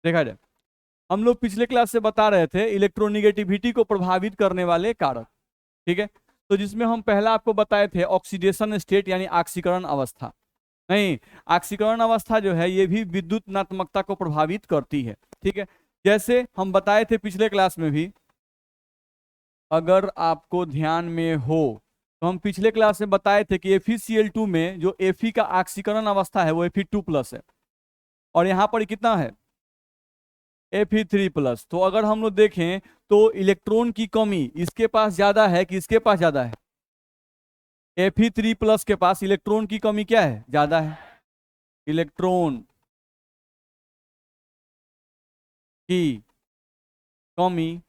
देखा जाए, हम लोग पिछले क्लास से बता रहे थे इलेक्ट्रोनिगेटिविटी को प्रभावित करने वाले कारक। ठीक है, तो जिसमें हम पहला आपको बताए थे ऑक्सीडेशन स्टेट यानी ऑक्सीकरण अवस्था। नहीं, ऑक्सीकरण अवस्था जो है ये भी विद्युत नात्मकता को प्रभावित करती है। ठीक है, जैसे हम बताए थे पिछले क्लास में भी, अगर आपको ध्यान में हो तो हम पिछले क्लास में बताए थे कि FeCl2 में जो Fe का ऑक्सीकरण अवस्था है वो Fe2+ है, और यहाँ पर कितना है Fe3+। तो अगर हम लोग देखें तो इलेक्ट्रॉन की कमी इसके पास ज्यादा है कि इसके पास ज्यादा है? Fe3+ के पास इलेक्ट्रॉन की कमी क्या है, ज्यादा है। इलेक्ट्रॉन की कमी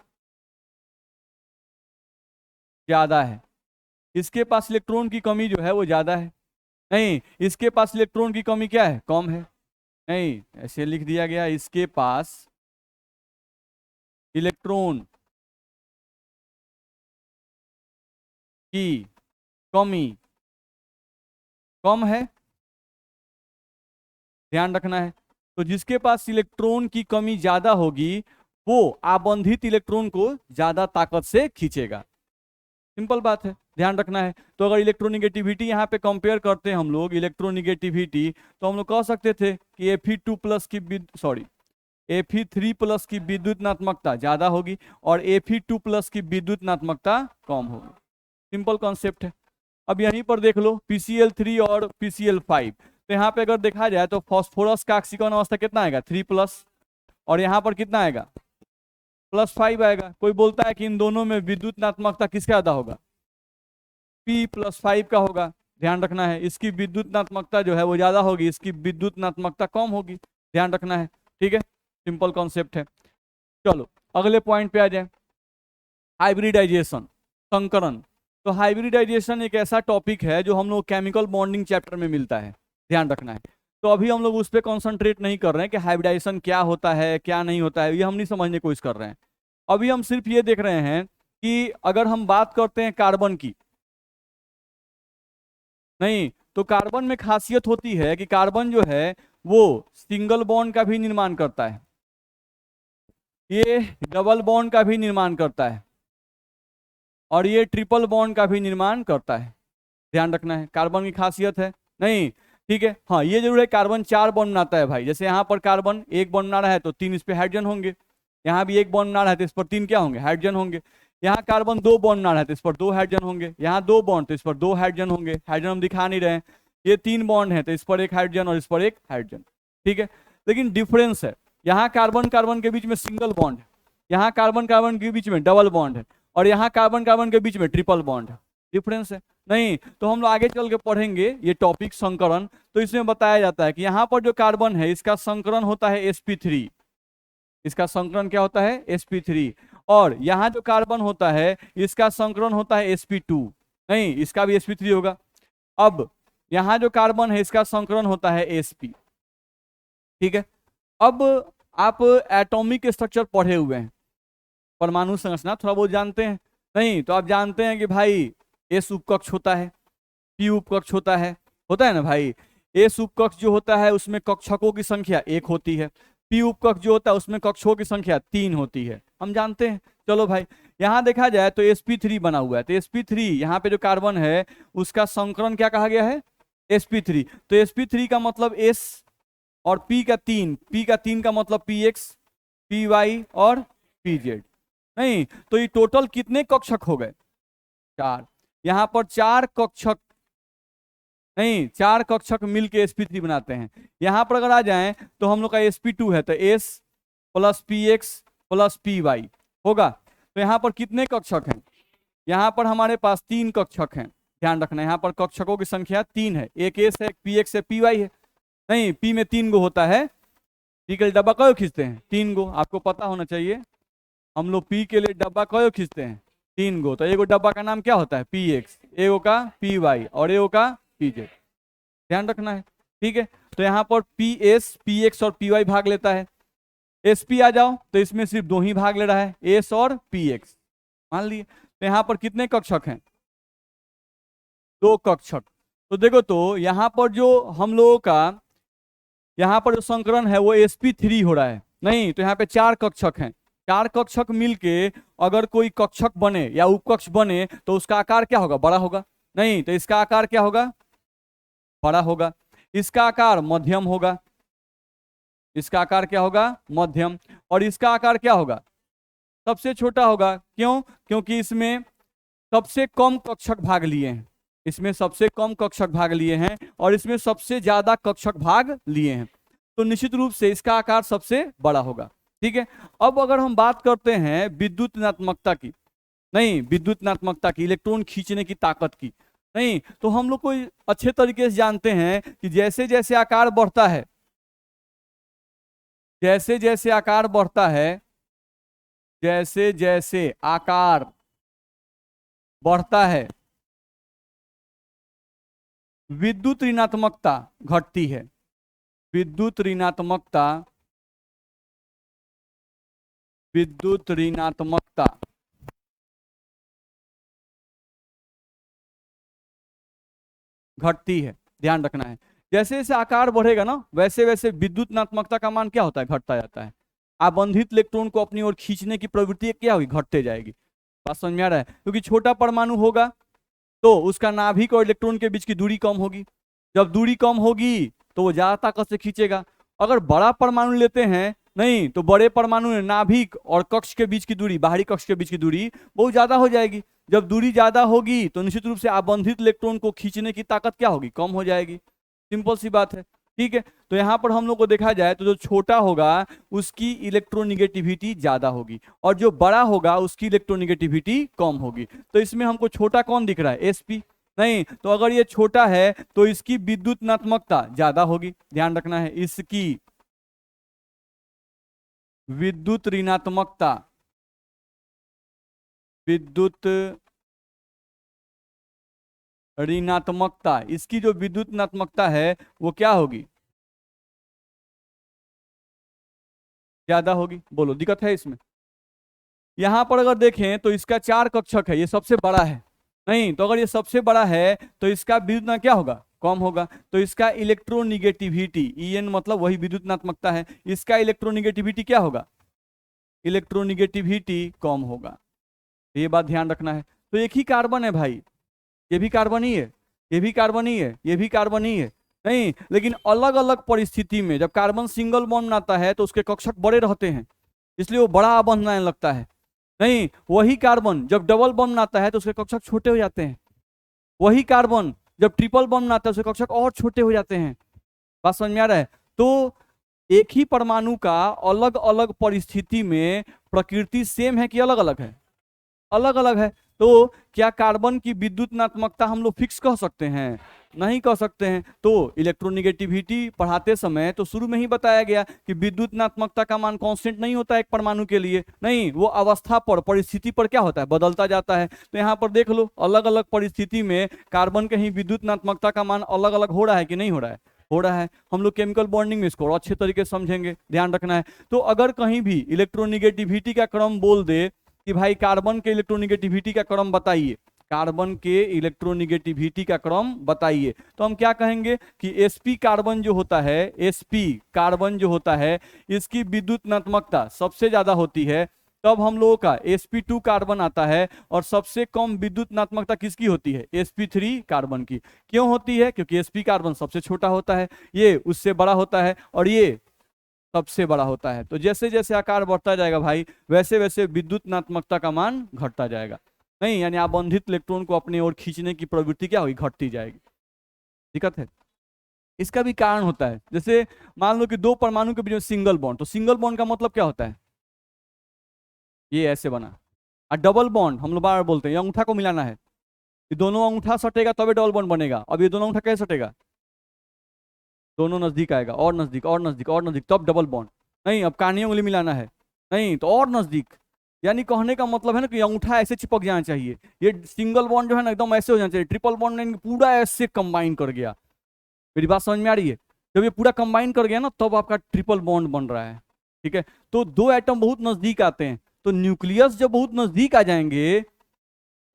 ज्यादा है, इसके पास इलेक्ट्रॉन की कमी जो है वो ज्यादा है। नहीं, इसके पास इलेक्ट्रॉन की कमी क्या है, कम है। नहीं, ऐसे लिख दिया गया, इसके पास इलेक्ट्रॉन की कमी कम है, ध्यान रखना है। तो जिसके पास इलेक्ट्रॉन की कमी ज्यादा होगी वो आबंधित इलेक्ट्रॉन को ज्यादा ताकत से खींचेगा। सिंपल बात है, ध्यान रखना है। तो अगर इलेक्ट्रोनिगेटिविटी यहाँ पे कंपेयर करते हैं हम लोग इलेक्ट्रोनिगेटिविटी, तो हम लोग कह सकते थे कि Fe2+ की Fe3+ की विद्युत नात्मकता ज्यादा होगी और Fe2+ की विद्युत नात्मकता कम होगी। सिंपल कॉन्सेप्ट है। अब यहीं पर देख लो PCl3 और PCl5, तो यहाँ पे अगर देखा जाए तो फास्फोरस का ऑक्सीकरण अवस्था कितना आएगा, 3+, और यहाँ पर कितना आएगा, +5 आएगा। कोई बोलता है कि इन दोनों में विद्युत नात्मकता किसका ज्यादा होगा, P+5 का होगा। ध्यान रखना है, इसकी विद्युत नात्मकता जो है वो ज्यादा होगी, इसकी विद्युत नात्मकता कम होगी। ध्यान रखना है, ठीक है, सिंपल कॉन्सेप्ट है। चलो अगले पॉइंट पे आ जाए, हाइब्रिडाइजेशन, संकरण। तो हाइब्रिडाइजेशन एक ऐसा टॉपिक है जो हम लोग केमिकल बॉन्डिंग चैप्टर में मिलता है, ध्यान रखना है। तो अभी हम लोग उस पर कॉन्सेंट्रेट नहीं कर रहे हैं कि हाइब्रिडाइजेशन क्या होता है क्या नहीं होता है, ये हम नहीं समझने की कोशिश कर रहे हैं। अभी हम सिर्फ ये देख रहे हैं कि अगर हम बात करते हैं कार्बन की, नहीं तो कार्बन में खासियत होती है कि कार्बन जो है वो सिंगल बॉन्ड का भी निर्माण करता है, ये डबल बॉन्ड का भी निर्माण करता है, और ये ट्रिपल बॉन्ड का भी निर्माण करता है। ध्यान रखना है, कार्बन की खासियत है। नहीं, ठीक है, हाँ ये जरूर है, कार्बन 4 बॉन्ड बनाता है भाई। जैसे यहाँ पर कार्बन 1 बॉन्ड बना रहा है तो 3 इस पे हाइड्रोजन होंगे, यहाँ भी 1 बॉन्ड बना रहा है तो इस पर 3 क्या होंगे, हाइड्रोजन होंगे। यहाँ कार्बन 2 बॉन्ड बना रहा है तो इस पर 2 हाइड्रोजन होंगे, यहाँ 2 बॉन्ड तो इस पर 2 हाइड्रोजन होंगे, हाइड्रोजन हम दिखा नहीं रहे हैं। ये 3 बॉन्ड है तो इस पर 1 हाइड्रोजन और इस पर 1 हाइड्रोजन, ठीक है। लेकिन डिफरेंस है, यहाँ कार्बन कार्बन के बीच में सिंगल बॉन्ड है, यहाँ कार्बन कार्बन के बीच में डबल बॉन्ड है, और यहाँ कार्बन कार्बन के बीच में ट्रिपल बॉन्ड है। डिफरेंस है। नहीं तो हम लोग आगे चल के पढ़ेंगे ये टॉपिक संकरण, तो इसमें बताया जाता है कि यहाँ पर जो कार्बन है इसका संकरण होता है sp3, इसका संकरण क्या होता है, sp3। और यहाँ जो कार्बन होता है इसका संकरण होता है sp2, नहीं इसका भी sp3 होगा। अब यहाँ जो कार्बन है इसका संकरण होता है sp, ठीक है। अब आप एटॉमिक स्ट्रक्चर पढ़े हुए हैं, परमाणु संरचना थोड़ा बहुत जानते हैं, नहीं तो आप जानते हैं कि भाई एस उपकक्ष होता है, पी उपकक्ष होता है ना भाई। एस उपकक्ष जो होता है उसमें कक्षकों की संख्या 1 होती है, पी उपकक्ष जो होता है उसमें कक्षकों की संख्या 3 होती है, हम जानते हैं। चलो भाई, यहाँ देखा जाए तो sp3 बना हुआ है, तो sp3 यहाँ पे जो कार्बन है उसका संकरण क्या कहा गया है, sp3। तो sp3 का मतलब s और p का 3 का मतलब px, py और pz। नहीं तो ये टोटल कितने कक्षक हो गए, 4। यहाँ पर 4 कक्षक, नहीं 4 कक्षक मिलके sp3 बनाते हैं। यहाँ पर अगर आ जाएं तो हम लोग का sp2 है तो s + px + py होगा। तो यहाँ पर कितने कक्षक हैं, यहाँ पर हमारे पास 3 कक्षक हैं। ध्यान रखना है, यहाँ पर कक्षकों की संख्या 3 है, एक s है, एक px है, py है। नहीं p में 3 गो होता है, p के लिए डब्बा कयो खींचते हैं, 3 गो, आपको पता होना चाहिए। हम लोग p के लिए डब्बा कयो खींचते हैं, 3 गो। तो एगो डब्बा का नाम क्या होता है, px, एगो का py और एगो का pz। ध्यान रखना है, ठीक है। तो यहाँ पर ps, px और py भाग लेता है। sp आ जाओ तो इसमें सिर्फ 2 ही भाग ले रहा है, s और px, मान लिए। तो यहाँ पर कितने कक्षक हैं, 2 कक्षक। तो देखो तो यहाँ पर जो हम लोगों का यहाँ पर जो संकरण है वो sp3 हो रहा है, नहीं, तो यहाँ पे 4 कक्षक हैं। 4 कक्षक मिलके अगर कोई कक्षक बने या उपकक्ष बने तो उसका आकार क्या होगा? बड़ा होगा। नहीं, तो इसका आकार क्या होगा? बड़ा होगा। इसका आकार मध्यम होगा। इसका आकार क्या होगा? मध्यम। और इसका आकार क्या होगा? सबसे छोटा होगा। क्यों? क्योंकि इसमें सबसे कम कक्षक भाग लिए हैं। इसमें सबसे कम कक्षक भाग लिए हैं और इसमें सबसे ज्यादा कक्षक भाग लिए हैं, तो निश्चित रूप से इसका आकार सबसे बड़ा होगा। ठीक है। अब अगर हम बात करते हैं विद्युत ऋणात्मकता की, नहीं विद्युत ऋणात्मकता की, इलेक्ट्रॉन खींचने की ताकत की, नहीं, तो हम लोग को अच्छे तरीके से जानते हैं कि जैसे जैसे आकार बढ़ता है, जैसे जैसे आकार बढ़ता है, जैसे जैसे आकार बढ़ता है, विद्युत ऋणात्मकता घटती है। विद्युत ऋणात्मकता, विद्युत ऋणात्मकता घटती है, ध्यान रखना है। जैसे जैसे आकार बढ़ेगा ना, वैसे वैसे विद्युत ऋणात्मकता का मान क्या होता है? घटता जाता है। आबंधित इलेक्ट्रॉन को अपनी ओर खींचने की प्रवृत्ति क्या होगी? घटते जाएगी। बात समझ में आ रहा है? क्योंकि छोटा परमाणु होगा तो उसका नाभिक और इलेक्ट्रॉन के बीच की दूरी कम होगी। जब दूरी कम होगी तो वो ज्यादा ताकत से खींचेगा। अगर बड़ा परमाणु लेते हैं, नहीं, तो बड़े परमाणु में नाभिक और कक्ष के बीच की दूरी, बाहरी कक्ष के बीच की दूरी बहुत ज्यादा हो जाएगी। जब दूरी ज्यादा होगी तो निश्चित रूप से आबंधित इलेक्ट्रॉन को खींचने की ताकत क्या होगी? कम हो जाएगी। सिंपल सी बात है। ठीक है। तो यहाँ पर हम लोग को देखा जाए तो जो छोटा होगा उसकी इलेक्ट्रोनिगेटिविटी ज्यादा होगी और जो बड़ा होगा उसकी इलेक्ट्रोनिगेटिविटी कम होगी। तो इसमें हमको छोटा कौन दिख रहा है? sp। नहीं, तो अगर ये छोटा है तो इसकी विद्युत ऋणात्मकता ज्यादा होगी। ध्यान रखना है, इसकी विद्युत ऋणात्मकता, विद्युत ऋणात्मकता, इसकी जो विद्युत ऋणात्मकता है वो क्या होगी? ज्यादा होगी। बोलो, दिक्कत है इसमें? यहां पर अगर देखें तो इसका 4 कक्षक है, ये सबसे बड़ा है। नहीं, तो अगर ये सबसे बड़ा है तो इसका विद्युत क्या होगा? कम होगा। तो इसका इलेक्ट्रोनिगेटिविटी, En मतलब वही विद्युत ऋणात्मकता है, इसका इलेक्ट्रोनिगेटिविटी क्या होगा? इलेक्ट्रोनिगेटिविटी कम होगा। ये बात ध्यान रखना है। तो एक ही कार्बन है भाई, ये भी कार्बन ही है, ये भी कार्बन ही है, ये भी कार्बन ही है। नहीं, लेकिन अलग अलग परिस्थिति में जब कार्बन सिंगल बॉन्ड बनाता है तो उसके कक्षक बड़े रहते हैं, इसलिए वो बड़ा बॉन्ड बनाने लगता है। नहीं, वही कार्बन जब डबल बॉन्ड बनाता है तो उसके कक्षक छोटे हो जाते हैं। वही कार्बन जब ट्रिपल बॉन्ड बनाता है उसके कक्षक और छोटे हो जाते हैं। बात समझ में आ रहा है? तो एक ही परमाणु का अलग अलग परिस्थिति में प्रकृति सेम है कि अलग अलग है? अलग अलग है। तो क्या कार्बन की विद्युत ऋणात्मकता हम लोग फिक्स कह सकते हैं? नहीं कह सकते हैं। तो इलेक्ट्रोनिगेटिविटी पढ़ाते समय तो शुरू में ही बताया गया कि विद्युत ऋणात्मकता का मान कांस्टेंट नहीं होता है एक परमाणु के लिए। नहीं, वो अवस्था पर, परिस्थिति पर क्या होता है? बदलता जाता है। तो यहाँ पर देख लो, अलग अलग परिस्थिति में कार्बन के ही विद्युत ऋणात्मकता का मान अलग अलग हो रहा है कि नहीं हो रहा है? हो रहा है। हम लोग केमिकल बॉन्डिंग में इसको अच्छे तरीके से समझेंगे, ध्यान रखना है। तो अगर कहीं भी इलेक्ट्रोनिगेटिविटी का क्रम बोल दे कि भाई कार्बन के इलेक्ट्रोनिगेटिविटी का क्रम बताइए, कार्बन के इलेक्ट्रोनिगेटिविटी का क्रम बताइए, तो हम क्या कहेंगे कि sp कार्बन जो होता है, sp कार्बन जो होता है, इसकी विद्युत ऋणात्मकता सबसे ज्यादा होती है। तब हम लोगों का sp2 कार्बन आता है और सबसे कम विद्युत ऋणात्मकता किसकी होती है? sp3 कार्बन की। क्यों होती है? क्योंकि sp कार्बन सबसे छोटा होता है, ये उससे बड़ा होता है और ये सबसे बड़ा होता है। तो जैसे जैसे आकार बढ़ता जाएगा भाई, वैसे वैसे विद्युत ऋणात्मकता का मान घटता जाएगा। नहीं, यानी आबंधित इलेक्ट्रॉन को अपनी ओर खींचने की प्रवृत्ति क्या होगी? घटती जाएगी। दिक्कत है? इसका भी कारण होता है। जैसे मान लो कि दो परमाणु के बीच में सिंगल बॉन्ड, तो सिंगल बॉन्ड का मतलब क्या होता है? ये ऐसे बना। और डबल बॉन्ड हम लोग बार बोलते हैं, अंगूठा को मिलाना है, ये दोनों अंगूठा सटेगा तभी डबल बॉन्ड बनेगा। अब ये दोनों अंगूठा कैसे सटेगा? दोनों नजदीक आएगा, और नजदीक और नजदीक और नजदीक, तब डबल बॉन्ड। नहीं, अब कानी उंगली मिलाना है, नहीं तो और नजदीक। यानी कहने का मतलब है ना कि अंगूठा ऐसे चिपक जाना चाहिए। ये सिंगल बॉन्ड जो है ना एकदम ऐसे हो जाना चाहिए। ट्रिपल बॉन्ड नहीं, पूरा ऐसे कंबाइन कर गया। मेरी बात समझ में आ रही है? जब ये पूरा कंबाइन कर गया ना तब आपका ट्रिपल बॉन्ड बन रहा है। ठीक है। तो दो एटम बहुत नजदीक आते हैं, तो न्यूक्लियस जब बहुत नजदीक आ जाएंगे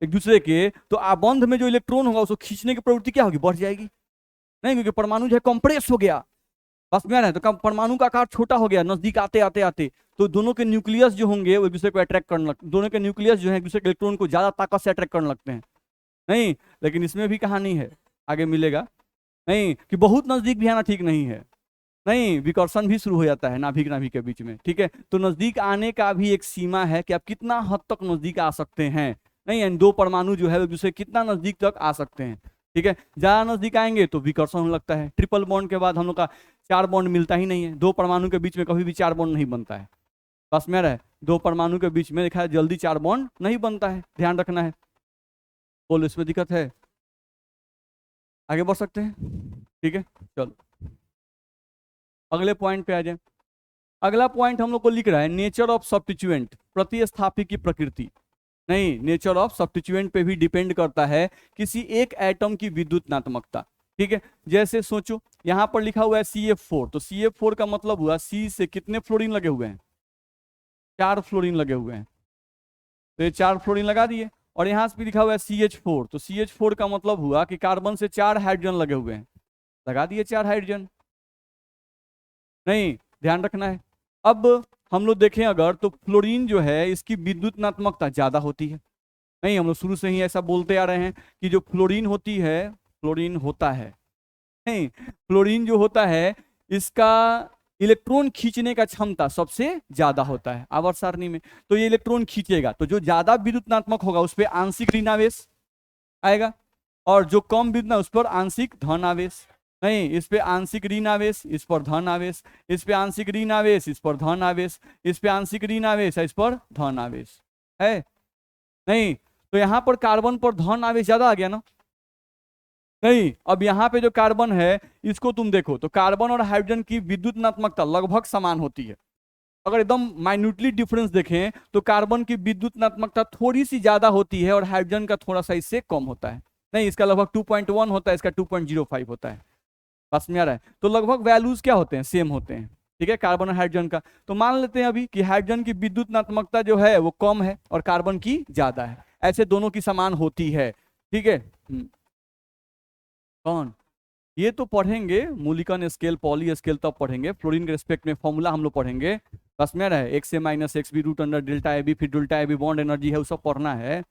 एक दूसरे के, तो आबंध में जो इलेक्ट्रॉन होगा उसको खींचने की प्रवृत्ति क्या होगी? बढ़ जाएगी। नहीं, क्योंकि परमाणु जो है कंप्रेस हो गया, बस में आ रहा है। तो कब परमाणु का आकार छोटा हो गया नजदीक आते आते आते, तो दोनों के न्यूक्लियस जो होंगे वो एक दूसरे को अट्रैक्ट करने लगते, दोनों के न्यूक्लियस जो है एक दूसरे के इलेक्ट्रॉन को ज्यादा ताकत से अट्रैक्ट करने लगते हैं। नहीं, लेकिन इसमें भी कहानी है, आगे मिलेगा। नहीं कि बहुत नजदीक भी आना ठीक नहीं है, नहीं, विकर्षण भी शुरू हो जाता है नाभिक नाभिक के बीच में, ठीक है। तो नजदीक आने का भी एक सीमा है कि आप कितना हद तक नजदीक आ सकते हैं। नहीं, यानी दो परमाणु जो है एक दूसरे कितना नजदीक तक आ सकते हैं, ठीक है। ज्यादा नजदीक आएंगे तो विकर्षण होने लगता है। ट्रिपल बॉन्ड के बाद हम लोग का 4 बॉन्ड मिलता ही नहीं है, दो परमाणु के बीच में कभी भी 4 बॉन्ड नहीं बनता है। बस में रहे, दो परमाणु के बीच में देखा है जल्दी 4 बॉन्ड नहीं बनता है, ध्यान रखना है। बोलो इसमें दिक्कत है? आगे बढ़ सकते हैं, ठीक है। चलो अगले पॉइंट पे आ जाए। अगला पॉइंट हम लोग को लिख रहा है नेचर ऑफ सब्स्टिट्यूएंट, प्रतिस्थापी की प्रकृति। नहीं, नेचर ऑफ सब्स्टिट्यूएंट पे भी डिपेंड करता है किसी एक एटम की विद्युतनात्मकता, ठीक है। जैसे सोचो यहां पर लिखा हुआ है CF4, तो CF4 का मतलब हुआ C से कितने फ्लोरीन लगे हुए हैं? 4 फ्लोरीन लगे हुए हैं, तो ये 4 फ्लोरीन लगा दिए। और यहां से भी लिखा हुआ है CH4, तो CH4 का मतलब हुआ कि कार्बन से 4 हाइड्रोजन लगे हुए हैं, लगा दिए 4 हाइड्रोजन। नहीं, ध्यान रखना है। अब हम लोग देखें अगर, तो फ्लोरीन जो है इसकी विद्युतनात्मकता ज्यादा होती है। नहीं, हम लोग शुरू से ही ऐसा बोलते आ रहे हैं कि जो फ्लोरीन होती है, फ्लोरीन होता है, नहीं, फ्लोरीन जो होता है इसका इलेक्ट्रॉन खींचने का क्षमता सबसे ज्यादा होता है आवर्त सारणी में। तो ये इलेक्ट्रॉन खींचेगा, तो जो ज्यादा विद्युतनात्मक होगा उस पर आंशिक ऋण आवेश आएगा, और जो कम विद्युत उस पर आंशिक धन आवेश। नहीं, इस पे आंशिक ऋण आवेश, इस पर धन आवेश, इस पे आंशिक ऋण आवेश, इस पर धन आवेश, इस पे आंशिक ऋण आवेश, इस पर धन आवेश है। नहीं, तो यहां पर कार्बन पर धन आवेश ज्यादा आ गया ना। नहीं, अब यहाँ पे जो कार्बन है इसको तुम देखो, तो कार्बन और हाइड्रोजन की विद्युतनात्मकता लगभग समान होती है। अगर एकदम माइन्यूटली डिफरेंस देखें तो कार्बन की विद्युतनात्मकता थोड़ी सी ज्यादा होती है और हाइड्रोजन का थोड़ा सा इससे कम होता है। नहीं, इसका लगभग 2.1 होता है, इसका 2.05 होता है। बस में आ रहा है, तो लगभग वैल्यूज क्या होते हैं? सेम होते हैं, ठीक है, कार्बन और हाइड्रोजन का। तो मान लेते हैं अभी कि हाइड्रोजन की विद्युतनात्मकता जो है वो कम है और कार्बन की ज्यादा है, ऐसे दोनों की समान होती है, ठीक है। कौन? ये तो पढ़ेंगे मूलिकन स्केल, पॉली स्केल तब पढ़ेंगे, फ्लोरीन के रिस्पेक्ट में फॉर्मूला हम लोग पढ़ेंगे। बस में रहे, x से minus x b root under delta a b, फिर delta a b bond energy है, वो सब पढ़ना है।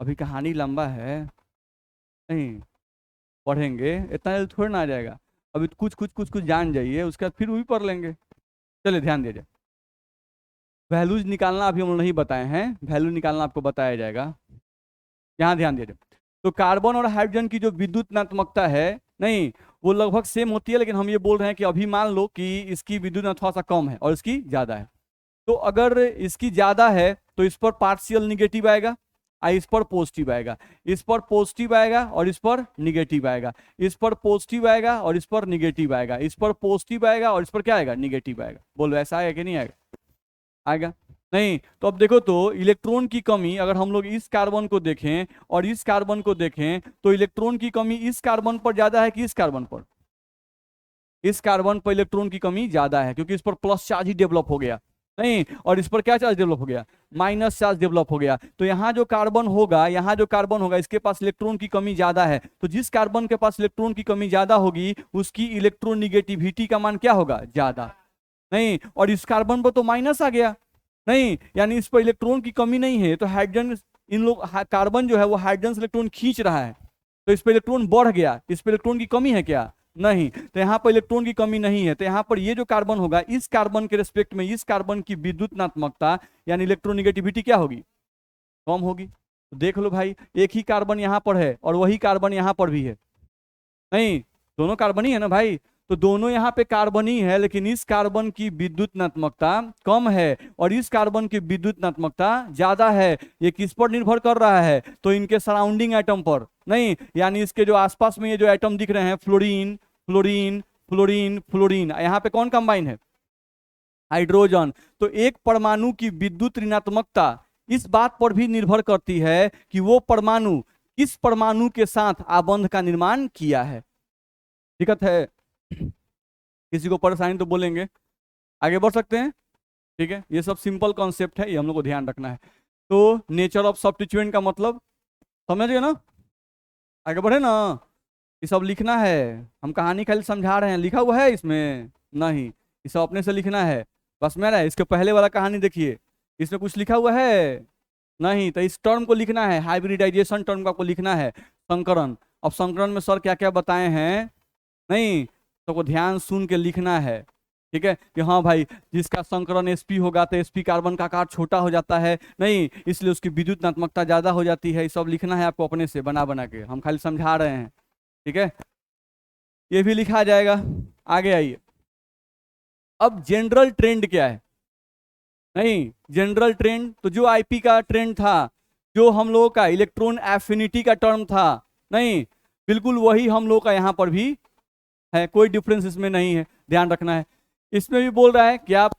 अभी कहानी लंबा है, नहीं पढ़ेंगे, इतना जल्दी थोड़ा ना आ जाएगा। अभी कुछ कुछ कुछ कुछ जान जाइए, उसके बाद फिर वही पढ़ लेंगे। चलिए ध्यान दीजिए, वैल्यूज निकालना अभी हम लोग नहीं बताए हैं, वैल्यू निकालना आपको बताया जाएगा। यहाँ ध्यान दीजिए, तो कार्बन और हाइड्रोजन की जो विद्युतनात्मकता है, नहीं, वो लगभग सेम होती है, लेकिन हम ये बोल रहे हैं कि अभी मान लो कि इसकी विद्युत थोड़ा सा कम है और इसकी ज्यादा है। तो अगर इसकी ज्यादा है तो इस पर पार्शियल निगेटिव आएगा, इस पर पॉजिटिव आएगा, इस पर पॉजिटिव आएगा और इस पर निगेटिव आएगा, इस पर पॉजिटिव आएगा और इस पर निगेटिव आएगा, इस पर पॉजिटिव आएगा और इस पर क्या आएगा? निगेटिव आएगा। बोलो ऐसा आएगा कि नहीं आएगा? आएगा। नहीं, तो अब देखो, तो इलेक्ट्रॉन की कमी अगर हम लोग इस कार्बन को देखें और इस कार्बन को देखें, तो इलेक्ट्रॉन की कमी इस कार्बन पर ज्यादा है कि इस कार्बन पर? इस कार्बन पर इलेक्ट्रॉन की कमी ज्यादा है, क्योंकि इस पर प्लस चार्ज ही डेवलप हो गया। नहीं, और इस पर क्या चार्ज डेवलप हो गया? माइनस चार्ज डेवलप हो गया। तो यहाँ जो कार्बन होगा, यहाँ जो कार्बन होगा, इसके पास इलेक्ट्रॉन की कमी ज्यादा है। तो जिस कार्बन के पास इलेक्ट्रॉन की कमी ज्यादा होगी उसकी इलेक्ट्रोनिगेटिविटी का मान क्या होगा? ज्यादा। नहीं, और इस कार्बन पर तो माइनस आ गया, नहीं, यानी इस पर इलेक्ट्रॉन की कमी नहीं है, तो हाइड्रोजन, इन लोग कार्बन जो है वो हाइड्रोजन से इलेक्ट्रॉन खींच रहा है, तो इस पर इलेक्ट्रॉन बढ़ गया। इस पर इलेक्ट्रॉन की कमी है क्या? नहीं, तो यहाँ पर इलेक्ट्रॉन की कमी नहीं है। तो यहाँ पर ये जो कार्बन होगा, इस कार्बन के रिस्पेक्ट में इस कार्बन की विद्युतनात्मकता यानी इलेक्ट्रोनिगेटिविटी क्या होगी? कम होगी। तो देख लो भाई, एक ही कार्बन यहाँ पर है और वही कार्बन यहाँ पर भी है, नहीं, दोनों कार्बन ही है ना भाई। तो दोनों यहाँ पे कार्बन ही है, लेकिन इस कार्बन की विद्युतनात्मकता कम है और इस कार्बन की विद्युतनात्मकता ज्यादा है। ये किस पर निर्भर कर रहा है? तो इनके सराउंडिंग एटम पर। नहीं, यानी इसके जो आसपास में ये जो एटम दिख रहे हैं, फ्लोरीन फ्लोरीन फ्लोरीन फ्लोरीन, यहाँ पे कौन कंबाइन है? हाइड्रोजन। तो एक परमाणु की विद्युत ऋणात्मकता इस बात पर भी निर्भर करती है कि वो परमाणु किस परमाणु के साथ आबंध का निर्माण किया है। दिक्कत है? किसी को परेशानी तो बोलेंगे। आगे बढ़ सकते हैं, ठीक है। ये सब सिंपल कॉन्सेप्ट है, ये हम लोग को ध्यान रखना है। तो नेचर ऑफ सब्स्टिट्यूएंट का मतलब समझ गए ना? आगे बढ़े ना। ये सब लिखना है, हम कहानी खाली समझा रहे हैं, लिखा हुआ है इसमें नहीं, ये सब अपने से लिखना है। बस मेरा इसके पहले वाला कहानी देखिए, इसमें कुछ लिखा हुआ है नहीं, तो इस टर्म को लिखना है, हाइब्रिडाइजेशन टर्म को आपको लिखना है, संकरण। अब संकरण में सर क्या क्या बताए हैं, नहीं सबको ध्यान सुन के लिखना है, ठीक है, कि हाँ भाई जिसका संकरण sp होगा तो sp कार्बन का आकार छोटा हो जाता है, नहीं इसलिए उसकी विद्युत ऋणात्मकता ज्यादा हो जाती है। ये सब लिखना है आपको अपने से बना बना के, हम खाली समझा रहे हैं, ठीक है, ये भी लिखा जाएगा। आगे आइए, अब जनरल ट्रेंड क्या है, नहीं जनरल ट्रेंड तो जो आईपी का ट्रेंड था, जो हम लोगों का इलेक्ट्रॉन एफिनिटी का टर्म था, नहीं बिल्कुल वही हम लोग का यहाँ पर भी है, कोई डिफरेंस इसमें नहीं है, ध्यान रखना है। इसमें भी बोल रहा है कि आप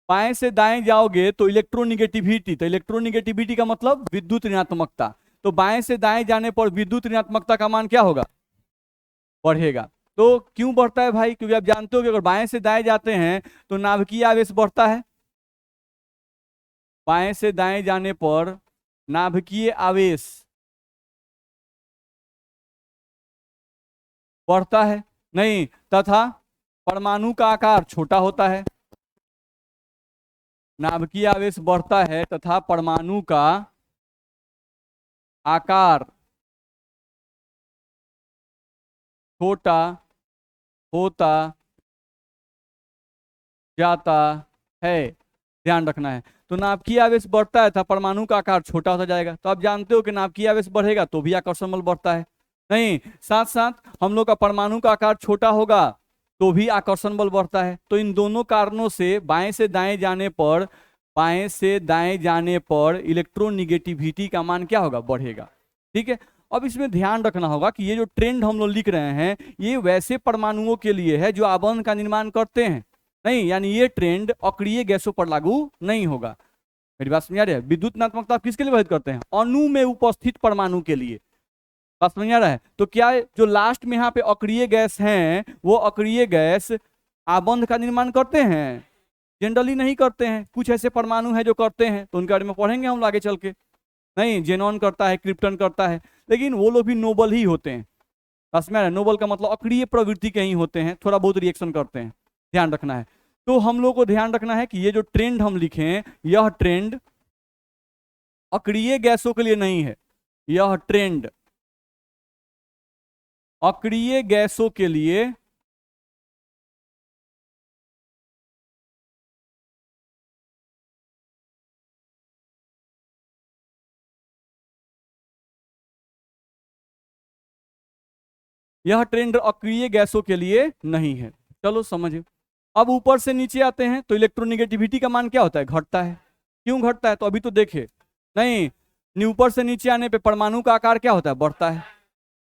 बाएं से दाएं जाओगे तो इलेक्ट्रोनिगेटिविटी, तो इलेक्ट्रोनिगेटिविटी का मतलब विद्युत ऋणात्मकता, तो बाएं से दाएं जाने पर विद्युत ऋणात्मकता का मान क्या होगा, बढ़ेगा। तो क्यों बढ़ता है भाई, क्योंकि आप जानते हो कि अगर बाएं से दाएं जाते हैं तो नाभिकीय आवेश बढ़ता है, बाएं से दाएं जाने पर नाभिकीय आवेश बढ़ता है, नहीं तथा परमाणु का आकार छोटा होता है, नाभिकीय आवेश बढ़ता है तथा परमाणु का आकार छोटा होता जाता है, ध्यान रखना है। तो नाभिकीय आवेश बढ़ता है था, परमाणु का आकार छोटा होता जाएगा, तो आप जानते हो कि नाभिकीय आवेश बढ़ेगा तो भी आकर्षण बल बढ़ता है, नहीं साथ साथ हम लोग का परमाणु का आकार छोटा होगा तो भी आकर्षण बल बढ़ता है। तो इन दोनों कारणों से बाएं से दाएं जाने पर, बाएं से दाएं जाने पर इलेक्ट्रोनिगेटिविटी का मान क्या होगा, बढ़ेगा, ठीक है। अब इसमें ध्यान रखना होगा कि ये जो ट्रेंड हम लोग लिख रहे हैं ये वैसे परमाणुओं के लिए है जो आबंध का निर्माण करते हैं, नहीं यानी ये ट्रेंड अक्रिय गैसों पर लागू नहीं होगा। मेरी बात समझ आ रही है, विद्युत ऋणात्मकता आप किसके लिए व्यक्त करते हैं, अणु में उपस्थित परमाणु के लिए, बात समझ आ रहा है। तो क्या जो लास्ट में यहाँ पे अक्रिय गैस हैं वो अक्रिय गैस आबंध का निर्माण करते हैं, जनरली नहीं करते हैं, कुछ ऐसे परमाणु हैं जो करते हैं, तो उनके बारे में पढ़ेंगे हम आगे चल के, नहीं जेनॉन करता है, क्रिप्टन करता है, लेकिन वो लोग भी नोबल ही होते हैं, बस में नोबल का मतलब अक्रिय प्रवृत्ति के ही होते हैं, थोड़ा बहुत रिएक्शन करते हैं, ध्यान रखना है। तो हम लोग को ध्यान रखना है कि ये जो ट्रेंड हम लिखें यह ट्रेंड अक्रिय गैसों के लिए नहीं है, यह ट्रेंड अक्रिय गैसों के लिए यह ट्रेंड अक्रिय गैसों के लिए नहीं है, चलो समझे। अब ऊपर से नीचे आते हैं तो इलेक्ट्रोनिगेटिविटी का मान क्या होता है, घटता है। क्यों घटता है, तो अभी तो देखे, नहीं ऊपर से नीचे आने पे परमाणु का आकार क्या होता है, बढ़ता है,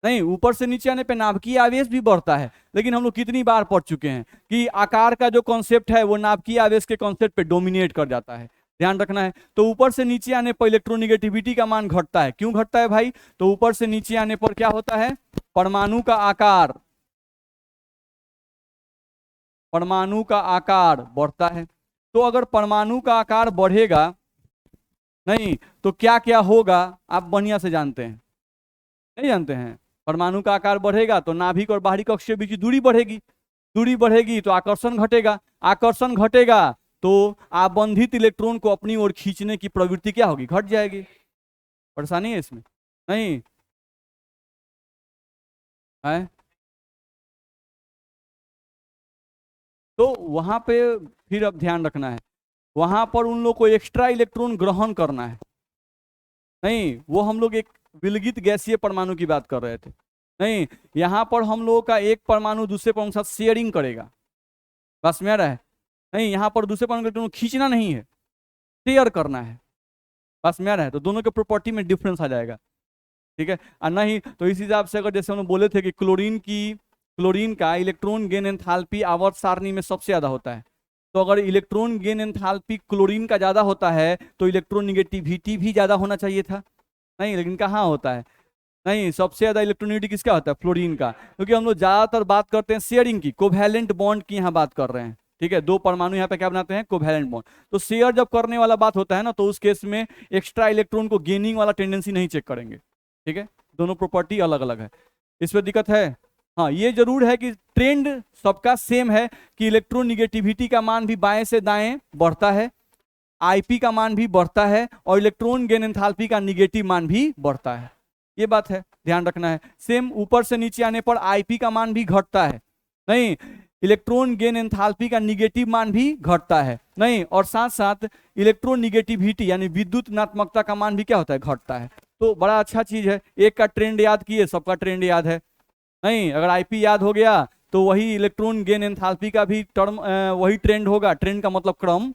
नहीं ऊपर से नीचे आने पे नाभिकीय आवेश भी बढ़ता है, लेकिन हम लोग कितनी बार पढ़ चुके हैं कि आकार का जो कॉन्सेप्ट है वो नाभिकीय आवेश के कॉन्सेप्ट पे डोमिनेट कर जाता है, ध्यान रखना है। तो ऊपर से नीचे आने पर इलेक्ट्रोनिगेटिविटी का मान घटता है, क्यों घटता है भाई, तो ऊपर से नीचे आने पर क्या होता है, परमाणु का आकार, परमाणु का आकार बढ़ता है। तो अगर परमाणु का आकार बढ़ेगा, नहीं तो क्या क्या होगा आप बढ़िया से जानते हैं, नहीं जानते हैं, परमाणु का आकार बढ़ेगा तो नाभिक और बाहरी कक्ष के बीच की दूरी बढ़ेगी, दूरी बढ़ेगी तो आकर्षण घटेगा, आकर्षण घटेगा तो आबंधित इलेक्ट्रॉन को अपनी ओर खींचने की प्रवृत्ति क्या होगी, घट जाएगी। परेशानी है इसमें, नहीं है, तो वहां पे फिर अब ध्यान रखना है, वहां पर उन लोग को एक्स्ट्रा इलेक्ट्रॉन ग्रहण करना है, नहीं वो हम लोग एक विलगित गैसीय परमाणु की बात कर रहे थे, नहीं यहाँ पर हम लोगों का एक परमाणु दूसरे परमाणु के साथ शेयरिंग करेगा, बस में आ रहा है, नहीं यहाँ पर दूसरे परमाणु इलेक्ट्रॉन खींचना नहीं है, शेयर करना है, बस में आ रहा है। तो दोनों के प्रॉपर्टी में डिफरेंस आ जाएगा, ठीक है। और नहीं तो इस हिसाब से अगर जैसे हम लोग बोले थे कि क्लोरीन का इलेक्ट्रॉन गेन एंथैल्पी आवर्त सारणी में सबसे ज्यादा होता है, तो अगर इलेक्ट्रॉन गेन एंथैल्पी क्लोरीन का ज्यादा होता है तो इलेक्ट्रोनिगेटिविटी भी ज्यादा होना चाहिए था, नहीं लेकिन कहाँ होता है, नहीं सबसे ज्यादा इलेक्ट्रोनिगेटिविटी किसका होता है, फ्लोरीन का, क्योंकि हम लोग ज्यादातर बात करते हैं शेयरिंग की, कोवैलेंट बॉन्ड की यहाँ बात कर रहे हैं, ठीक है, दो परमाणु यहाँ पे क्या बनाते हैं, कोवैलेंट बॉन्ड। तो शेयर जब करने वाला बात होता है ना तो उस केस में एक्स्ट्रा इलेक्ट्रॉन को गेनिंग वाला टेंडेंसी नहीं चेक करेंगे, ठीक है, दोनों प्रॉपर्टी अलग अलग है, इस पर दिक्कत है। हाँ, ये जरूर है कि ट्रेंड सबका सेम है कि इलेक्ट्रोनिगेटिविटी का मान भी बाएं से दाएं बढ़ता है, आईपी का मान भी बढ़ता है और इलेक्ट्रॉन गेन एंथैल्पी का निगेटिव मान भी बढ़ता है। ये बात है, ध्यान रखना है। सेम ऊपर से नीचे आने पर आईपी का मान भी घटता है, नहीं, इलेक्ट्रॉन गेन एंथैल्पी का निगेटिव मान भी घटता है, नहीं, और साथ साथ इलेक्ट्रोनिगेटिविटी यानी विद्युत ऋणात्मकता का मान भी क्या होता है, घटता है। तो बड़ा अच्छा चीज है, एक का ट्रेंड याद किए, सबका ट्रेंड याद है, नहीं, अगर आईपी याद हो गया तो वही इलेक्ट्रॉन गेन एंथैल्पी का भी टर्म वही ट्रेंड होगा। ट्रेंड का मतलब क्रम,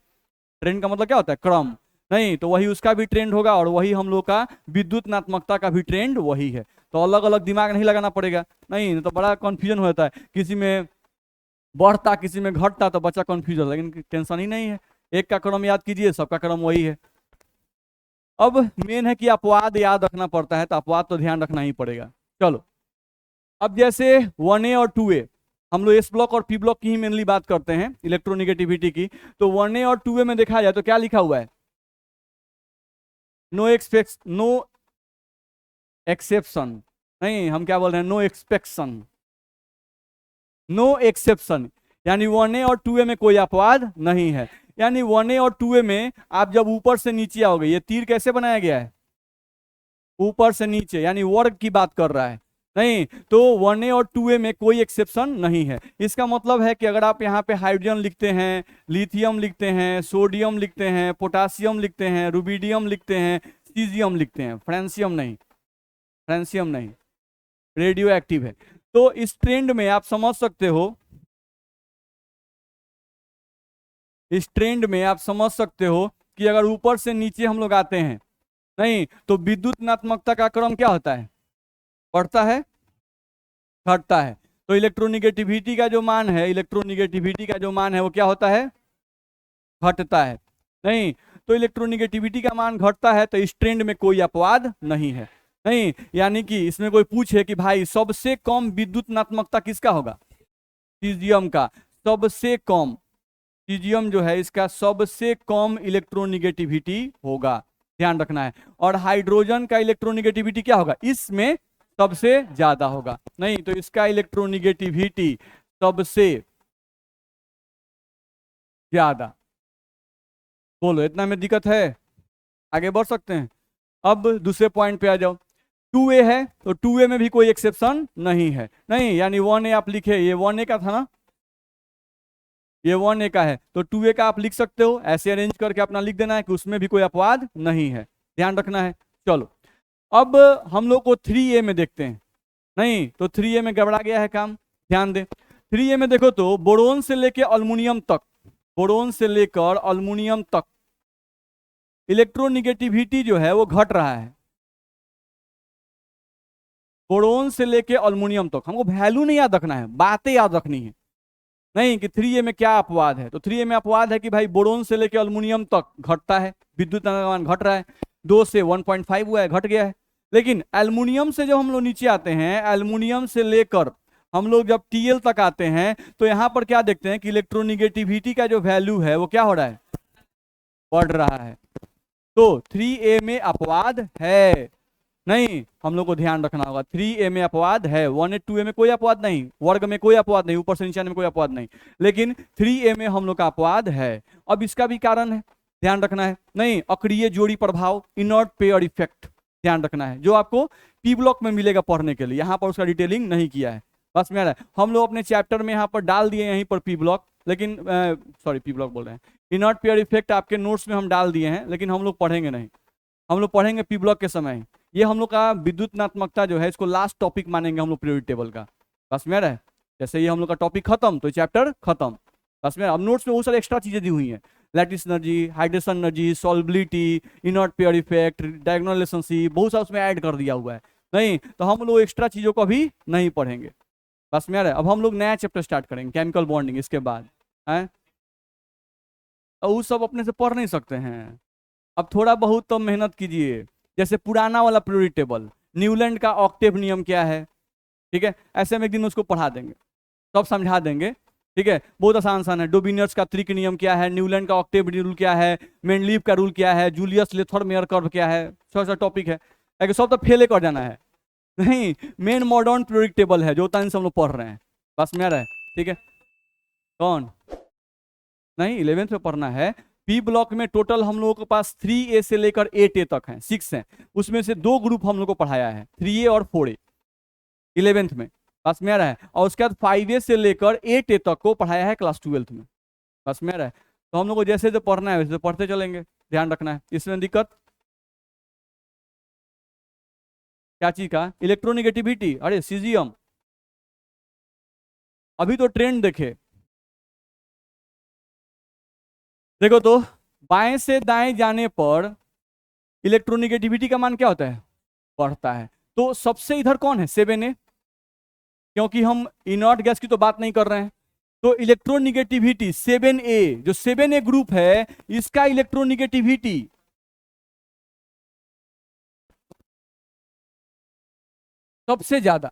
ट्रेंड का मतलब क्या होता है, क्रम, नहीं, तो वही उसका भी ट्रेंड होगा और वही हम लोग का विद्युत ऋणात्मकता का भी ट्रेंड वही है। तो अलग अलग दिमाग नहीं लगाना पड़ेगा, नहीं तो बड़ा कंफ्यूजन हो जाता है, किसी में बढ़ता किसी में घटता तो बच्चा कंफ्यूज होता है, लेकिन टेंशन ही नहीं है, एक का क्रम याद कीजिए, सबका क्रम वही है। अब मेन है कि अपवाद याद रखना पड़ता है, तो अपवाद तो ध्यान रखना ही पड़ेगा। चलो, अब जैसे 1A और 2A, हम लोग एस ब्लॉक और पी ब्लॉक की ही मेनली बात करते हैं इलेक्ट्रोनिगेटिविटी की। तो 1A और 2A में देखा जाए तो क्या लिखा हुआ है, नो एक्सेप्शन, नहीं, हम क्या बोल रहे हैं, नो एक्सपेक्शन, नो एक्सेप्शन, यानी 1A और 2A में कोई अपवाद नहीं है। यानी 1A और 2A में आप जब ऊपर से नीचे आओगे, ये तीर कैसे बनाया गया है, ऊपर से नीचे, यानी वर्ग की बात कर रहा है, नहीं, तो 1A और 2A में कोई एक्सेप्शन नहीं है। इसका मतलब है कि अगर आप यहाँ पे हाइड्रोजन लिखते हैं, लिथियम लिखते हैं, सोडियम लिखते हैं, पोटासियम लिखते हैं, रुबिडियम लिखते हैं, सीजियम लिखते हैं, फ्रांसियम नहीं, फ्रांसियम नहीं, रेडियो एक्टिव है, तो इस ट्रेंड में आप समझ सकते हो, इस ट्रेंड में आप समझ सकते हो कि अगर ऊपर से नीचे हम लोग आते हैं, नहीं, तो विद्युत ऋणात्मकता का क्रम क्या होता है, बढ़ता है, घटता है। तो इलेक्ट्रोनिगेटिविटी का जो मान है, इलेक्ट्रोनिगेटिविटी का जो मान है वो क्या होता है, घटता है, नहीं, तो इलेक्ट्रोनिगेटिविटी का मान घटता है, तो इस ट्रेंड में कोई अपवाद नहीं है, नहीं, यानी कि इसमें कोई पूछे कि भाई सबसे कम विद्युत ऋणात्मकता किसका होगा, सीजियम का, सबसे कम, सीजियम जो है इसका सबसे कम इलेक्ट्रोनिगेटिविटी होगा, ध्यान रखना है। और हाइड्रोजन का इलेक्ट्रोनिगेटिविटी क्या होगा, इसमें सबसे ज्यादा होगा, नहीं, तो इसका इलेक्ट्रोनिगेटिविटी सबसे ज्यादा। बोलो, इतना में दिक्कत है, आगे बढ़ सकते हैं। अब दूसरे पॉइंट पे आ जाओ, 2A है तो 2A में भी कोई एक्सेप्शन नहीं है, नहीं, यानी 1A आप लिखे, ये 1A का था ना, ये 1A का है, तो 2A का आप लिख सकते हो, ऐसे अरेंज करके अपना लिख देना है कि उसमें भी कोई अपवाद नहीं है, ध्यान रखना है। चलो, अब हम लोग को 3A में देखते हैं, नहीं, तो 3A में गड़बड़ा गया है काम, ध्यान दें। 3A में देखो तो बोरोन से लेकर अल्युमिनियम तक, बोरोन से लेकर अल्युमिनियम तक इलेक्ट्रोनिगेटिविटी जो है वो घट रहा है, बोरोन से लेके अल्युमिनियम तक। हमको वैल्यू नहीं याद रखना है, बातें याद रखनी है, नहीं, कि 3A में क्या अपवाद है। तो 3A में अपवाद है कि भाई बोरोन से लेके अल्युमिनियम तक घटता है, विद्युत मान घट रहा है, 2 से 1.5 हुआ है, घट गया है। लेकिन एल्युमिनियम से जब हम लोग नीचे आते हैं, एल्युमिनियम से लेकर हम लोग जब Tl तक आते हैं, तो यहाँ पर क्या देखते हैं कि इलेक्ट्रोनिगेटिविटी का जो वैल्यू है वो क्या हो रहा है, बढ़ रहा है। तो 3A में अपवाद है, नहीं, हम लोग को ध्यान रखना होगा, 3A में अपवाद है, 1A 2A में कोई अपवाद नहीं, वर्ग में कोई अपवाद नहीं, ऊपर से नीचे में कोई अपवाद नहीं, लेकिन 3A में हम लोग का अपवाद है। अब इसका भी कारण है, ध्यान रखना है, नहीं, अक्रिय जोड़ी प्रभाव, इनर्ट पेयर इफेक्ट, ध्यान रखना है, जो आपको पी ब्लॉक में मिलेगा पढ़ने के लिए, यहाँ पर उसका डिटेलिंग नहीं किया है, बस मेरा हम लोग अपने चैप्टर में यहाँ पर डाल दिए यहीं पर पी ब्लॉक, लेकिन सॉरी पी ब्लॉक बोल रहे हैं, इनर्ट पेयर इफेक्ट आपके नोट्स में हम डाल दिए हैं, लेकिन हम लोग पढ़ेंगे नहीं, हम लोग पढ़ेंगे पी ब्लॉक के समय। ये हम लोग का विद्युत ऋणात्मकता जो है इसको लास्ट टॉपिक मानेंगे हम लोग पीरियोडिक टेबल का, बस में रहे, जैसे ये हम लोग का टॉपिक खत्म तो चैप्टर खत्म, बस में। अब नोट्स में बहुत सारी एक्स्ट्रा चीजें दी हुई हैं, lattice energy, hydration energy, solubility, inert pair effect, diagonal relationship, बहुत सारा उसमें ऐड कर दिया हुआ है, नहीं, तो हम लोग एक्स्ट्रा चीजों को अभी नहीं पढ़ेंगे, बस में रहे। अब हम लोग नया चैप्टर स्टार्ट करेंगे, केमिकल बॉन्डिंग, इसके बाद है, और वो सब अपने से पढ़ नहीं सकते हैं, अब थोड़ा बहुत तो मेहनत कीजिए। जैसे पुराना वाला पीरियोडिक टेबल, न्यूलैंड का ऑक्टेव नियम क्या है, ठीक है, ऐसे में एक दिन उसको पढ़ा देंगे, सब समझा देंगे, ठीक है, बहुत आसान है। डोबिनियर्स का त्रिक नियम क्या है, न्यूलैंड का ऑक्टेव रूल क्या है, मेंडलीव का रूल क्या है, जूलियस लेथर मेयर कर्व क्या है, सब टॉपिक है, सब तो फेले कर जाना है, नहीं, मेन मॉडर्न पीरियोडिक टेबल है जो टाइम से हम लोग पढ़ रहे हैं, बस में आ रहा है, ठीक है। कौन नहीं, 11th में पढ़ना है। पी ब्लॉक में टोटल हम लोगों के पास 3A से लेकर 8A तक है, 6 हैं, उसमें से 2 ग्रुप हम लोग को पढ़ाया है, 3A और 4A 11th में, बस में आ रहा है। और उसके बाद 5A से लेकर 8A तक को पढ़ाया है क्लास 12th में, बस में आ रहा है। तो हम लोग को जैसे जो पढ़ना है वैसे पढ़ते चलेंगे, ध्यान रखना है। इसमें दिक्कत क्या चीज का? इलेक्ट्रोनिगेटिविटी, अरे सीजियम, अभी तो ट्रेंड देखे, देखो तो बाएं से दाएं जाने पर इलेक्ट्रोनिगेटिविटी का मान क्या होता है? बढ़ता है। तो सबसे इधर कौन है? 7A, क्योंकि हम इनर्ट गैस की तो बात नहीं कर रहे हैं। तो इलेक्ट्रोनिगेटिविटी 7A, जो 7A ग्रुप है इसका इलेक्ट्रोनिगेटिविटी सबसे ज्यादा।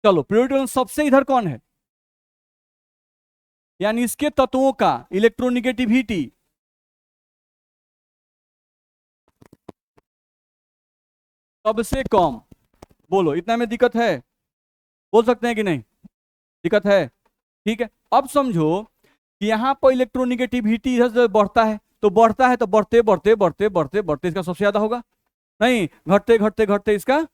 चलो पीरियोडिक सबसे इधर कौन है, यानी इसके तत्वों का इलेक्ट्रोनिगेटिविटी सबसे कम। बोलो इतना में दिक्कत है? बोल सकते हैं कि नहीं? दिक्कत है, ठीक है। अब समझो कि यहां पर इलेक्ट्रोनिगेटिविटी इधर से बढ़ता है, तो बढ़ता है तो बढ़ते बढ़ते बढ़ते बढ़ते बढ़ते इसका सबसे ज्यादा होगा, नहीं घटते घटते घटते इसका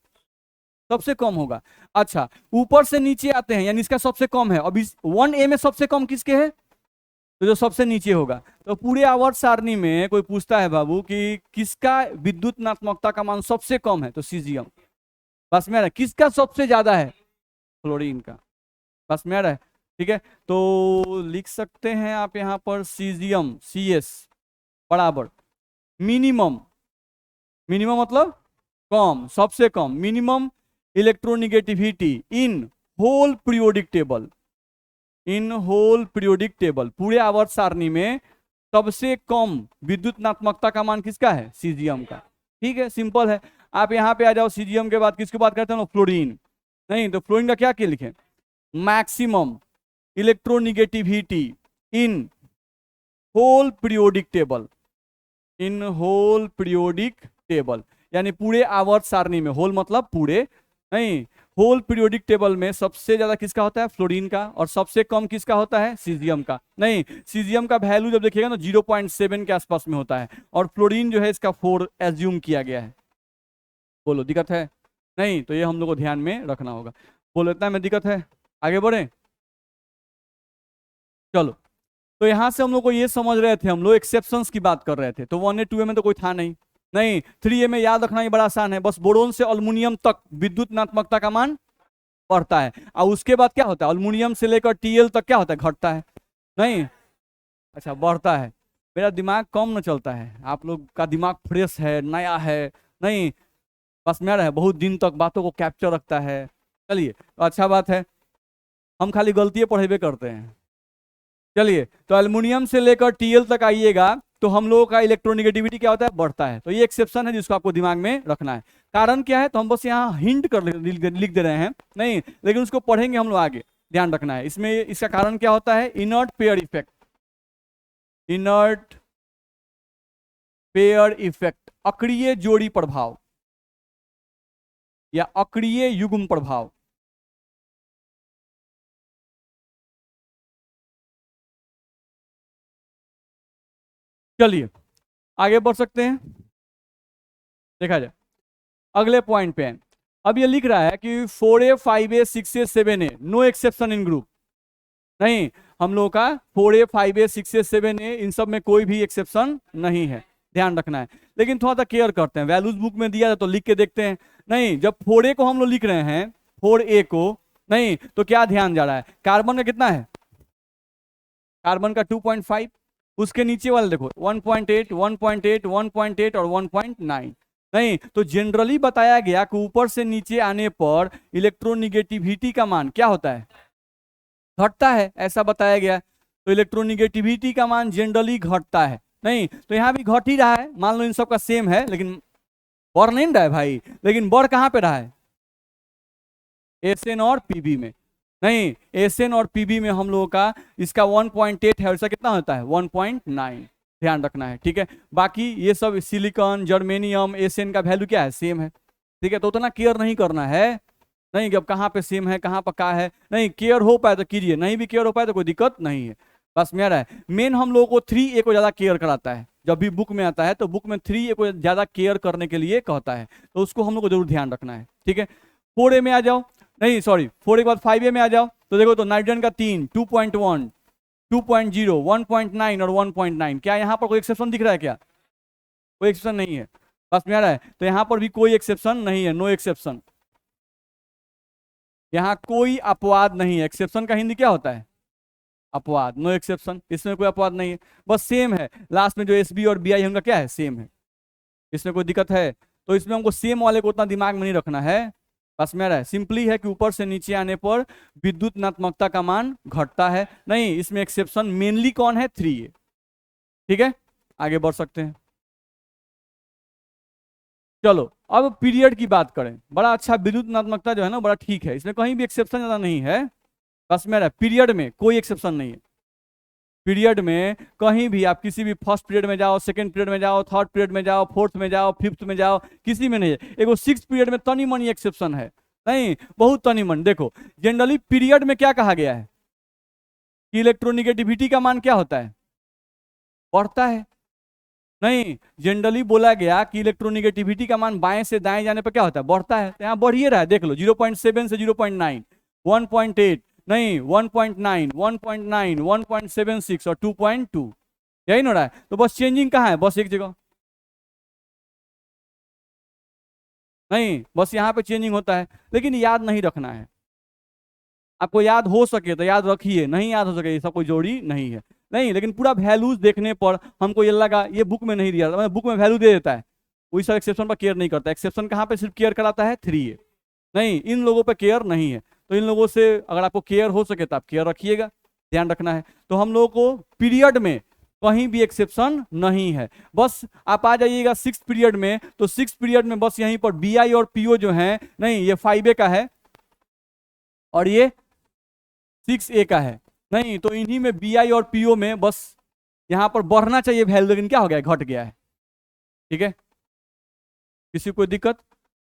सबसे कम होगा। अच्छा ऊपर से नीचे आते हैं, यानी इसका सबसे कम है। अब इस 1A में सबसे कम किसके है? तो जो सबसे नीचे होगा। तो पूरे आवर्त सारणी में कोई पूछता है बाबू कि किसका विद्युत नात्मकता का मान सबसे कम है, तो सीजियम। बस में आ रहा है। किसका सबसे ज्यादा है? फ्लोरीन का। बस में आ रहा है, ठीक है। तो लिख सकते हैं आप यहां पर सीजियम CS बराबर मिनिमम, मिनिमम मतलब कम, सबसे कम, minimum electronegativity in whole periodic table, in whole periodic table, पूरे आवर्त सारणी में सबसे कम विद्युत नात्मकता का मान किसका है? सीजियम का। ठीक है, सिंपल है। आप यहां पे आ जाओ, सीजियम के बाद किसकी बात करते हैं? फ्लोरीन। नहीं तो फ्लोरीन का क्या लिखे? Maximum electronegativity in whole periodic table, in whole periodic table, यानी पूरे आवर्त सारणी में, होल मतलब पूरे, नहीं होल पीरियोडिक टेबल में सबसे ज्यादा किसका होता है? फ्लोरीन का। और सबसे कम किसका होता है? सीजियम का। नहीं, सीजियम का वैल्यू जब देखिएगा ना 0.7 के आसपास में होता है, और फ्लोरीन जो है इसका 4 एज्यूम किया गया है। बोलो दिक्कत है? नहीं, तो ये हम लोग को ध्यान में रखना होगा। बोलो इतना में दिक्कत है? आगे बढ़े, चलो। तो यहां से हम लोग को ये समझ रहे थे, हम लोग एक्सेप्शंस की बात कर रहे थे। तो 1A 2A में तो कोई था नहीं, नहीं 3A में याद रखना ही बड़ा आसान है, बस बोरोन से अल्युमिनियम तक विद्युत नात्मकता का मान बढ़ता है। और उसके बाद क्या होता है? अल्युमिनियम से लेकर TL तक क्या होता है? घटता है, नहीं अच्छा बढ़ता है। मेरा दिमाग कम न चलता है, आप लोग का दिमाग फ्रेश है, नया है, नहीं बस मेरा है, बहुत दिन तक बातों को कैप्चर रखता है। चलिए तो अच्छा बात है, हम खाली गलतियां पढ़ेबे करते हैं। चलिए तो एल्युमिनियम से लेकर TL तक आइएगा तो हम लोगों का इलेक्ट्रोनिगेटिविटी क्या होता है? बढ़ता है। तो ये एक्सेप्शन है जिसको आपको दिमाग में रखना है। कारण क्या है तो हम बस यहाँ हिंट कर लिख दे रहे हैं, नहीं लेकिन उसको पढ़ेंगे हम लोग आगे, ध्यान रखना है। इसमें इसका कारण क्या होता है? Inert pair effect, inert pair effect, अक्रिय जोड़ी प्रभाव या अक्रिय युग्म प्रभाव। चलिए आगे बढ़ सकते हैं, देखा जाए अगले पॉइंट पे। अब ये लिख रहा है कि 4A 5A 6A 7A no exception in group, नहीं हम लोगों का 4A 5A 6A 7A इन सब में कोई भी एक्सेप्शन नहीं है, ध्यान रखना है। लेकिन थोड़ा सा केयर करते हैं, वैल्यूज बुक में दिया है तो लिख के देखते हैं। नहीं जब 4A को हम लोग लिख रहे हैं, 4A को, नहीं तो क्या ध्यान जा रहा है? कार्बन का कितना है? कार्बन का 2.5, उसके नीचे वाले देखो 1.8 1.8 1.8 और 1.9। नहीं तो जनरली बताया गया कि ऊपर से नीचे आने पर इलेक्ट्रोनिगेटिविटी का मान क्या होता है? घटता है, ऐसा बताया गया। तो इलेक्ट्रोनिगेटिविटी का मान जनरली घटता है, नहीं तो यहाँ भी घट ही रहा है। मान लो इन सब का सेम है, लेकिन बढ़ नहीं रहा है भाई, लेकिन बढ़ कहाँ पे रहा है? SN और PB में। नहीं SN और PB में हम लोगों का इसका 1.8 है, इसका कितना होता है? 1.9, ध्यान रखना है, ठीक है। बाकी ये सब सिलिकॉन, जर्मेनियम, SN का वैल्यू क्या है? सेम है, ठीक है। तो उतना केयर नहीं करना है, नहीं कि अब कहाँ पे सेम है कहाँ पर क्या है, नहीं केयर हो पाए तो कीजिए, नहीं भी केयर हो पाए तो कोई दिक्कत नहीं है। बस मेरा है मेन हम लोगों को 3A को ज्यादा केयर कराता है, जब भी बुक में आता है तो बुक में 3A को ज्यादा केयर करने के लिए कहता है, तो उसको हम लोग को जरूर ध्यान रखना है, ठीक है। 4A में आ जाओ, नहीं सॉरी 4A के बाद 5A में आ जाओ, तो देखो तो नाइट्रोजन का 3, 2.1, 2.0, 1.9 और 1.9, क्या यहाँ पर कोई एक्सेप्शन दिख रहा है क्या? कोई एक्सेप्शन नहीं है, बस मेरा है तो यहाँ पर भी कोई एक्सेप्शन नहीं है, नो एक्सेप्शन, यहाँ कोई अपवाद नहीं है। एक्सेप्शन का हिंदी क्या होता है? अपवाद, नो एक्सेप्शन, इसमें कोई अपवाद नहीं है, बस सेम है, लास्ट में जो SB और BI है उनका क्या है, सेम है, इसमें कोई दिक्कत है? तो इसमें हमको सेम वाले को उतना दिमाग में नहीं रखना है, बस मेरा है सिंपली है कि ऊपर से नीचे आने पर विद्युत ऋणात्मकता का मान घटता है, नहीं इसमें एक्सेप्शन मेनली कौन है, 3A, ठीक है। आगे बढ़ सकते हैं, चलो अब पीरियड की बात करें, बड़ा अच्छा विद्युत ऋणात्मकता जो है ना बड़ा ठीक है, इसमें कहीं भी एक्सेप्शन ज्यादा नहीं है, बस मेरा पीरियड में कोई एक्सेप्शन नहीं है। पीरियड में कहीं भी आप किसी भी फर्स्ट पीरियड में जाओ, सेकंड पीरियड में जाओ, थर्ड पीरियड में जाओ, फोर्थ में जाओ, फिफ्थ में जाओ, किसी में नहीं है। एगो सिक्स पीरियड में तनी मनी एक्सेप्शन है, नहीं बहुत तनी मन। देखो जनरली पीरियड में क्या कहा गया है कि इलेक्ट्रोनिगेटिविटी का मान क्या होता है, बढ़ता है, नहीं जनरली बोला गया कि इलेक्ट्रोनिगेटिविटी का मान बाएं से दाएं जाने पर क्या होता है, बढ़ता है, तो यहाँ बढ़िए रहा है, देख लो 0.7 से 0.9, 1.8, नहीं 1.9, 1.9, 1.76 और 2.2, यही ना रहा है। तो बस चेंजिंग कहाँ है, बस एक जगह, नहीं बस यहाँ पे चेंजिंग होता है, लेकिन याद नहीं रखना है। आपको याद हो सके तो याद रखिए, नहीं याद हो सके सब कोई जोड़ी नहीं है, नहीं लेकिन पूरा वैल्यूज देखने पर हमको ये लगा ये बुक में नहीं दिया, मतलब बुक में वैल्यू दे देता है, वही सब एक्सेप्शन पर केयर नहीं करता। एक्सेप्शन कहाँ पे सिर्फ केयर कराता है, 3A, नहीं इन लोगों पे केयर नहीं है। तो इन लोगों से अगर आपको केयर हो सके तो आप केयर रखिएगा, ध्यान रखना है। तो हम लोगों को पीरियड में कहीं भी एक्सेप्शन नहीं है। बस आप आ जाइएगा सिक्स पीरियड में, तो सिक्स पीरियड में बस यहीं पर BI और PO जो है, नहीं ये 5A का है और ये 6A का है, नहीं तो इन्हीं में BI और PO में बस यहां पर बढ़ना चाहिए वैल्यू, लेकिन क्या हो गया, घट गया है, ठीक है। किसी को दिक्कत?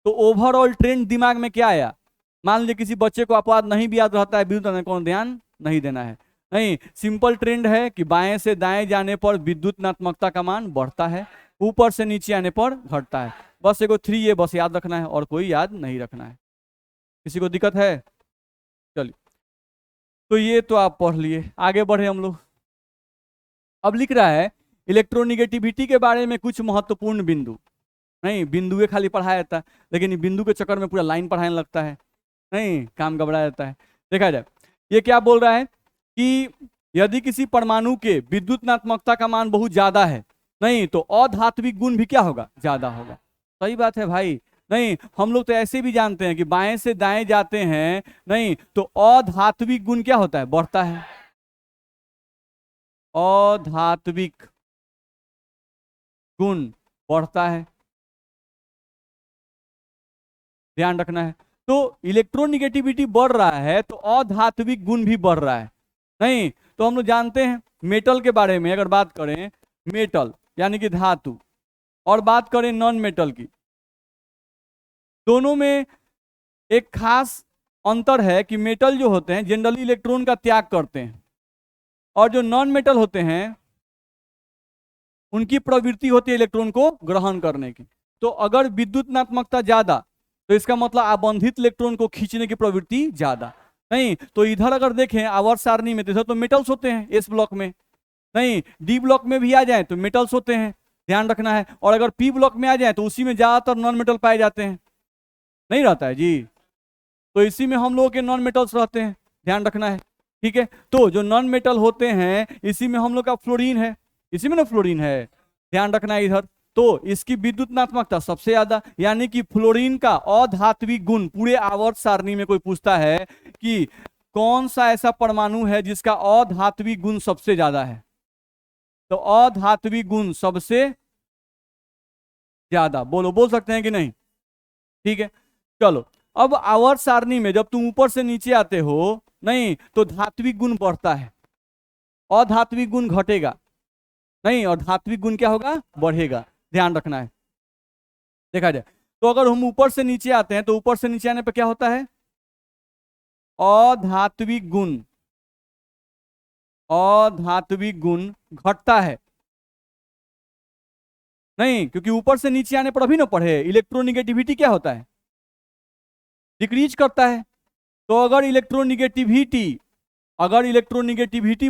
तो ओवरऑल ट्रेंड दिमाग में क्या आया, मान लीजिए किसी बच्चे को अपवाद नहीं भी याद रहता है, विद्युत को ध्यान नहीं देना है, नहीं सिंपल ट्रेंड है कि बाएं से दाएं जाने पर विद्युत ऋणात्मकता का मान बढ़ता है, ऊपर से नीचे आने पर घटता है, बस एगो 3A बस याद रखना है और कोई याद नहीं रखना है। किसी को दिक्कत है? चलिए तो ये तो आप पढ़ लिए, आगे बढ़े हम लोग। अब लिख रहा है इलेक्ट्रोनिगेटिविटी के बारे में कुछ महत्वपूर्ण बिंदु, नहीं बिंदुए खाली पढ़ाया जाता है, लेकिन बिंदु के चक्कर में पूरा लाइन पढ़ाने लगता है, नहीं काम घबरा जाता है। देखा जाए ये क्या बोल रहा है कि यदि किसी परमाणु के विद्युत ऋणात्मकता का मान बहुत ज्यादा है, नहीं तो अधात्विक गुण भी क्या होगा, ज्यादा होगा। सही बात है भाई, नहीं हम लोग तो ऐसे भी जानते हैं कि बाएं से दाएं जाते हैं, नहीं तो अधात्विक गुण क्या होता है, बढ़ता है, अधात्विक गुण बढ़ता है, ध्यान रखना है। तो इलेक्ट्रोनिगेटिविटी बढ़ रहा है तो अधात्विक गुण भी बढ़ रहा है, नहीं तो हम लोग जानते हैं मेटल के बारे में, अगर बात करें मेटल यानी कि धातु और बात करें नॉन मेटल की, दोनों में एक खास अंतर है कि मेटल जो होते हैं जनरली इलेक्ट्रॉन का त्याग करते हैं और जो नॉन मेटल होते हैं उनकी प्रवृत्ति होती है इलेक्ट्रॉन को ग्रहण करने की। तो अगर विद्युत ऋणात्मकता ज्यादा तो इसका मतलब आबंधित इलेक्ट्रॉन को खींचने की प्रवृत्ति ज्यादा, नहीं तो इधर अगर देखें आवर्त सारणी में तो इधर तो मेटल्स होते हैं एस ब्लॉक में, नहीं डी ब्लॉक में भी आ जाए तो मेटल्स होते हैं, ध्यान रखना है। और अगर पी ब्लॉक में आ जाए तो उसी में ज्यादातर नॉन मेटल पाए जाते हैं, नहीं रहता है जी, तो इसी में हम लोगों के नॉन मेटल्स रहते हैं, ध्यान रखना है, ठीक है। तो जो नॉन मेटल होते हैं इसी में हम लोग का फ्लोरीन है, इसी में ना फ्लोरीन है, ध्यान रखना है इधर। तो इसकी विद्युत ऋणात्मकता सबसे ज्यादा, यानी कि फ्लोरीन का अधात्विक गुण पूरे आवर्त सारणी में कोई पूछता है कि कौन सा ऐसा परमाणु है जिसका अधात्विक गुण सबसे ज्यादा है, तो अधात्विक गुण सबसे ज्यादा, बोलो बोल सकते हैं कि नहीं, ठीक है। चलो अब आवर्त सारणी में जब तुम ऊपर से नीचे आते हो, नहीं तो धात्विक गुण बढ़ता है, अधात्विक गुण घटेगा, नहीं और धात्विक गुण क्या होगा, बढ़ेगा, ध्यान रखना है। देखा जाए तो अगर हम ऊपर से नीचे आते हैं तो ऊपर से नीचे आने पर क्या होता है, अधात्विक गुण, अधात्विक गुण घटता है। नहीं, क्योंकि ऊपर से नीचे आने पर अभी ना पढ़े, इलेक्ट्रोनिगेटिविटी क्या होता है, डिक्रीज करता है। तो अगर इलेक्ट्रोनिगेटिविटी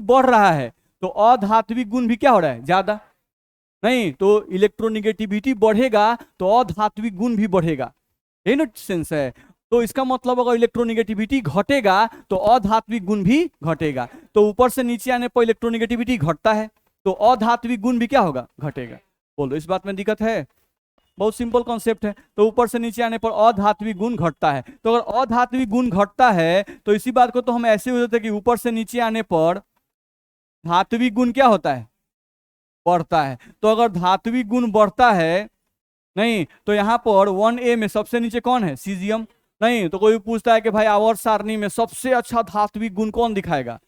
बढ़ रहा है तो अधात्विक गुण भी क्या हो रहा है, ज्यादा। नहीं, तो इलेक्ट्रोनिगेटिविटी बढ़ेगा तो अधात्विक गुण भी बढ़ेगा, यही ना सेंस है। तो इसका मतलब अगर इलेक्ट्रोनिगेटिविटी घटेगा तो अधात्विक गुण भी घटेगा। तो ऊपर से नीचे आने पर इलेक्ट्रोनिगेटिविटी घटता है तो अधात्विक गुण भी क्या होगा, घटेगा। बोलो, इस बात में दिक्कत है? बहुत सिंपल कॉन्सेप्ट है। तो ऊपर से नीचे आने पर अधात्विक गुण घटता है। तो अगर अधात्विक गुण घटता है तो इसी बात को तो हम ऐसे हो जाते हैं कि ऊपर से नीचे आने पर धात्विक गुण क्या होता है, बढ़ता है। तो अगर धात्विक गुण बढ़ता है, नहीं तो यहाँ पर 1A में सबसे नीचे कौन है, सीजियम। नहीं तो कोई पूछता है कि भाई आवर्त सारणी में सबसे अच्छा धात्विक गुण कौन दिखाएगा,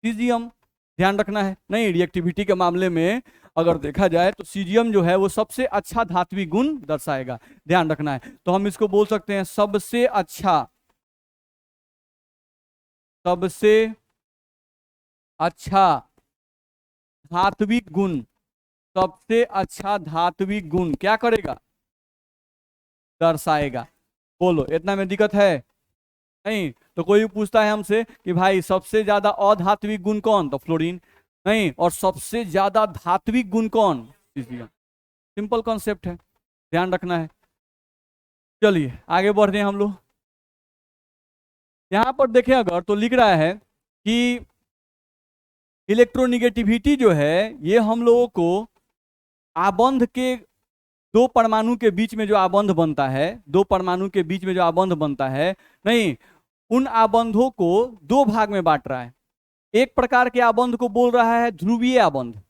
सीजियम। ध्यान रखना है। नहीं, रिएक्टिविटी के मामले में अगर देखा जाए तो सीजियम जो है वो सबसे अच्छा धात्विक गुण दर्शाएगा, ध्यान रखना है। तो हम इसको बोल सकते हैं सबसे अच्छा धात्विक गुण, सबसे अच्छा धात्विक गुण क्या करेगा, दर्शाएगा। बोलो, इतना में दिक्कत है? नहीं। तो कोई पूछता है हमसे कि भाई सबसे ज्यादा अधात्विक गुण कौन, तो फ्लोरीन। नहीं, और सबसे ज्यादा धात्विक गुण कौन, सीजियम। सिंपल कॉन्सेप्ट है, ध्यान रखना है। चलिए आगे बढ़ते हैं हम लोग। यहां पर देखें अगर तो लिख रहा है कि इलेक्ट्रोनिगेटिविटी जो है ये हम लोगों को आबंध के दो परमाणु के बीच में जो आबंध बनता है, दो परमाणु के बीच में जो आबंध बनता है, नहीं, उन आबंधों को दो भाग में बांट रहा है। एक प्रकार के आबंध को बोल रहा है ध्रुवीय आबंध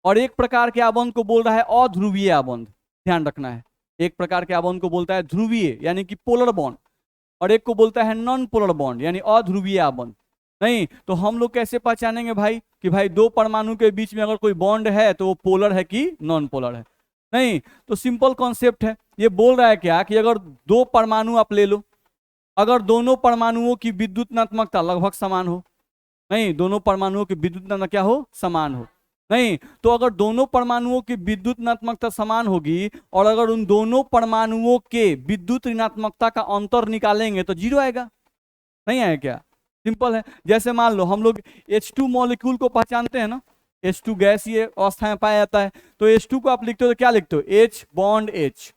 और एक प्रकार के आबंध को बोल रहा है अध्रुवीय आबंध। ध्यान रखना है, एक प्रकार के आबंध को बोलता है ध्रुवीय यानी कि पोलर बॉन्ड और एक को बोलता है नॉन पोलर बॉन्ड यानी अध्रुवीय आबंध। नहीं, तो हम लोग कैसे पहचानेंगे भाई कि भाई दो परमाणु के बीच में अगर कोई बॉन्ड है तो वो पोलर है कि नॉन पोलर है? नहीं, तो सिंपल कॉन्सेप्ट है। ये बोल रहा है क्या कि अगर दो परमाणु आप ले लो, अगर दोनों परमाणुओं की विद्युतनात्मकता लगभग समान हो, नहीं, दोनों परमाणुओं की विद्युतनात्मकता क्या हो, समान हो। नहीं, तो अगर दोनों परमाणुओं की विद्युतनात्मकता समान होगी और अगर उन दोनों परमाणुओं के विद्युत ऋणात्मकता का अंतर निकालेंगे तो जीरो आएगा। नहीं आएगा क्या? सिंपल है। जैसे मान लो हम लोग H2 मॉलिक्यूल को पहचानते हैं ना, H2 गैस ये अवस्था में पाया जाता है। तो H2 को आप लिखते हो तो क्या लिखते हो, H बॉन्ड H।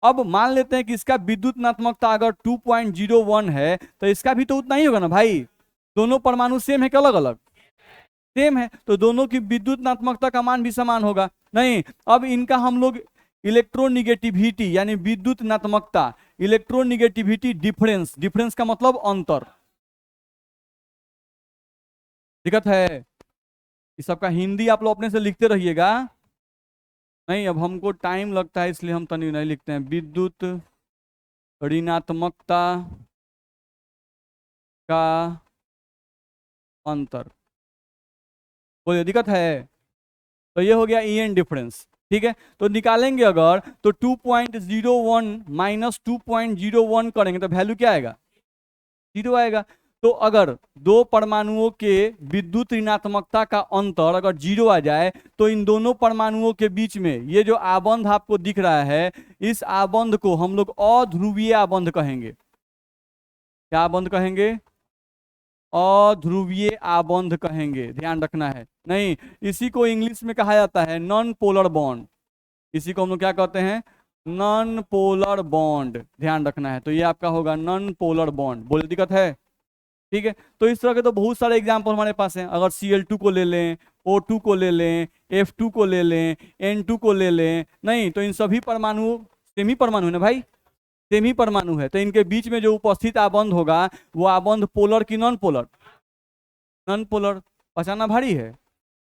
अब मान लेते हैं कि इसका विद्युतनात्मकता अगर 2.01 है तो इसका भी तो उतना ही होगा ना भाई। दोनों परमाणु सेम है कि अलग अलग? सेम है, तो दोनों की विद्युतनात्मकता का मान भी समान होगा। नहीं, अब इनका हम लोग इलेक्ट्रोनिगेटिविटी यानी विद्युतनात्मकता, इलेक्ट्रोनिगेटिविटी डिफरेंस, डिफरेंस का मतलब अंतर। दिक्कत है? इस सबका हिंदी आप लोग अपने से लिखते रहिएगा। नहीं, अब हमको टाइम लगता है इसलिए हम तनी नहीं लिखते हैं। विद्युत ऋणात्मकता का अंतर, कोई दिक्कत है? तो ये हो गया EN डिफरेंस। ठीक है, तो निकालेंगे अगर तो 2.01 माइनस 2.01 करेंगे तो वैल्यू क्या आएगा, जीरो आएगा। तो अगर दो परमाणुओं के विद्युत ऋणात्मकता का अंतर अगर जीरो आ जाए तो इन दोनों परमाणुओं के बीच में ये जो आबंध आपको दिख रहा है, इस आबंध को हम लोग अध्रुवीय आबंध कहेंगे। क्या आबंध कहेंगे? अध्रुवीय आबंध कहेंगे, ध्यान रखना है। नहीं, इसी को इंग्लिश में कहा जाता है नॉन पोलर बॉन्ड। इसी को हम लोग क्या कहते हैं, नॉन पोलर बॉन्ड। ध्यान रखना है, तो ये आपका होगा नॉन पोलर बॉन्ड। बोले दिक्कत है? ठीक है, तो इस तरह के तो बहुत सारे एग्जाम्पल हमारे पास हैं। अगर Cl2 को ले लें, O2 को ले लें, F2 को ले लें, N2 को ले लें, नहीं तो इन सभी परमाणु सेमी परमाणु है ना भाई, सेमी परमाणु है। तो इनके बीच में जो उपस्थित आबंध होगा वो आबंध पोलर की नॉन पोलर, नॉन पोलर। पहचानना भारी है?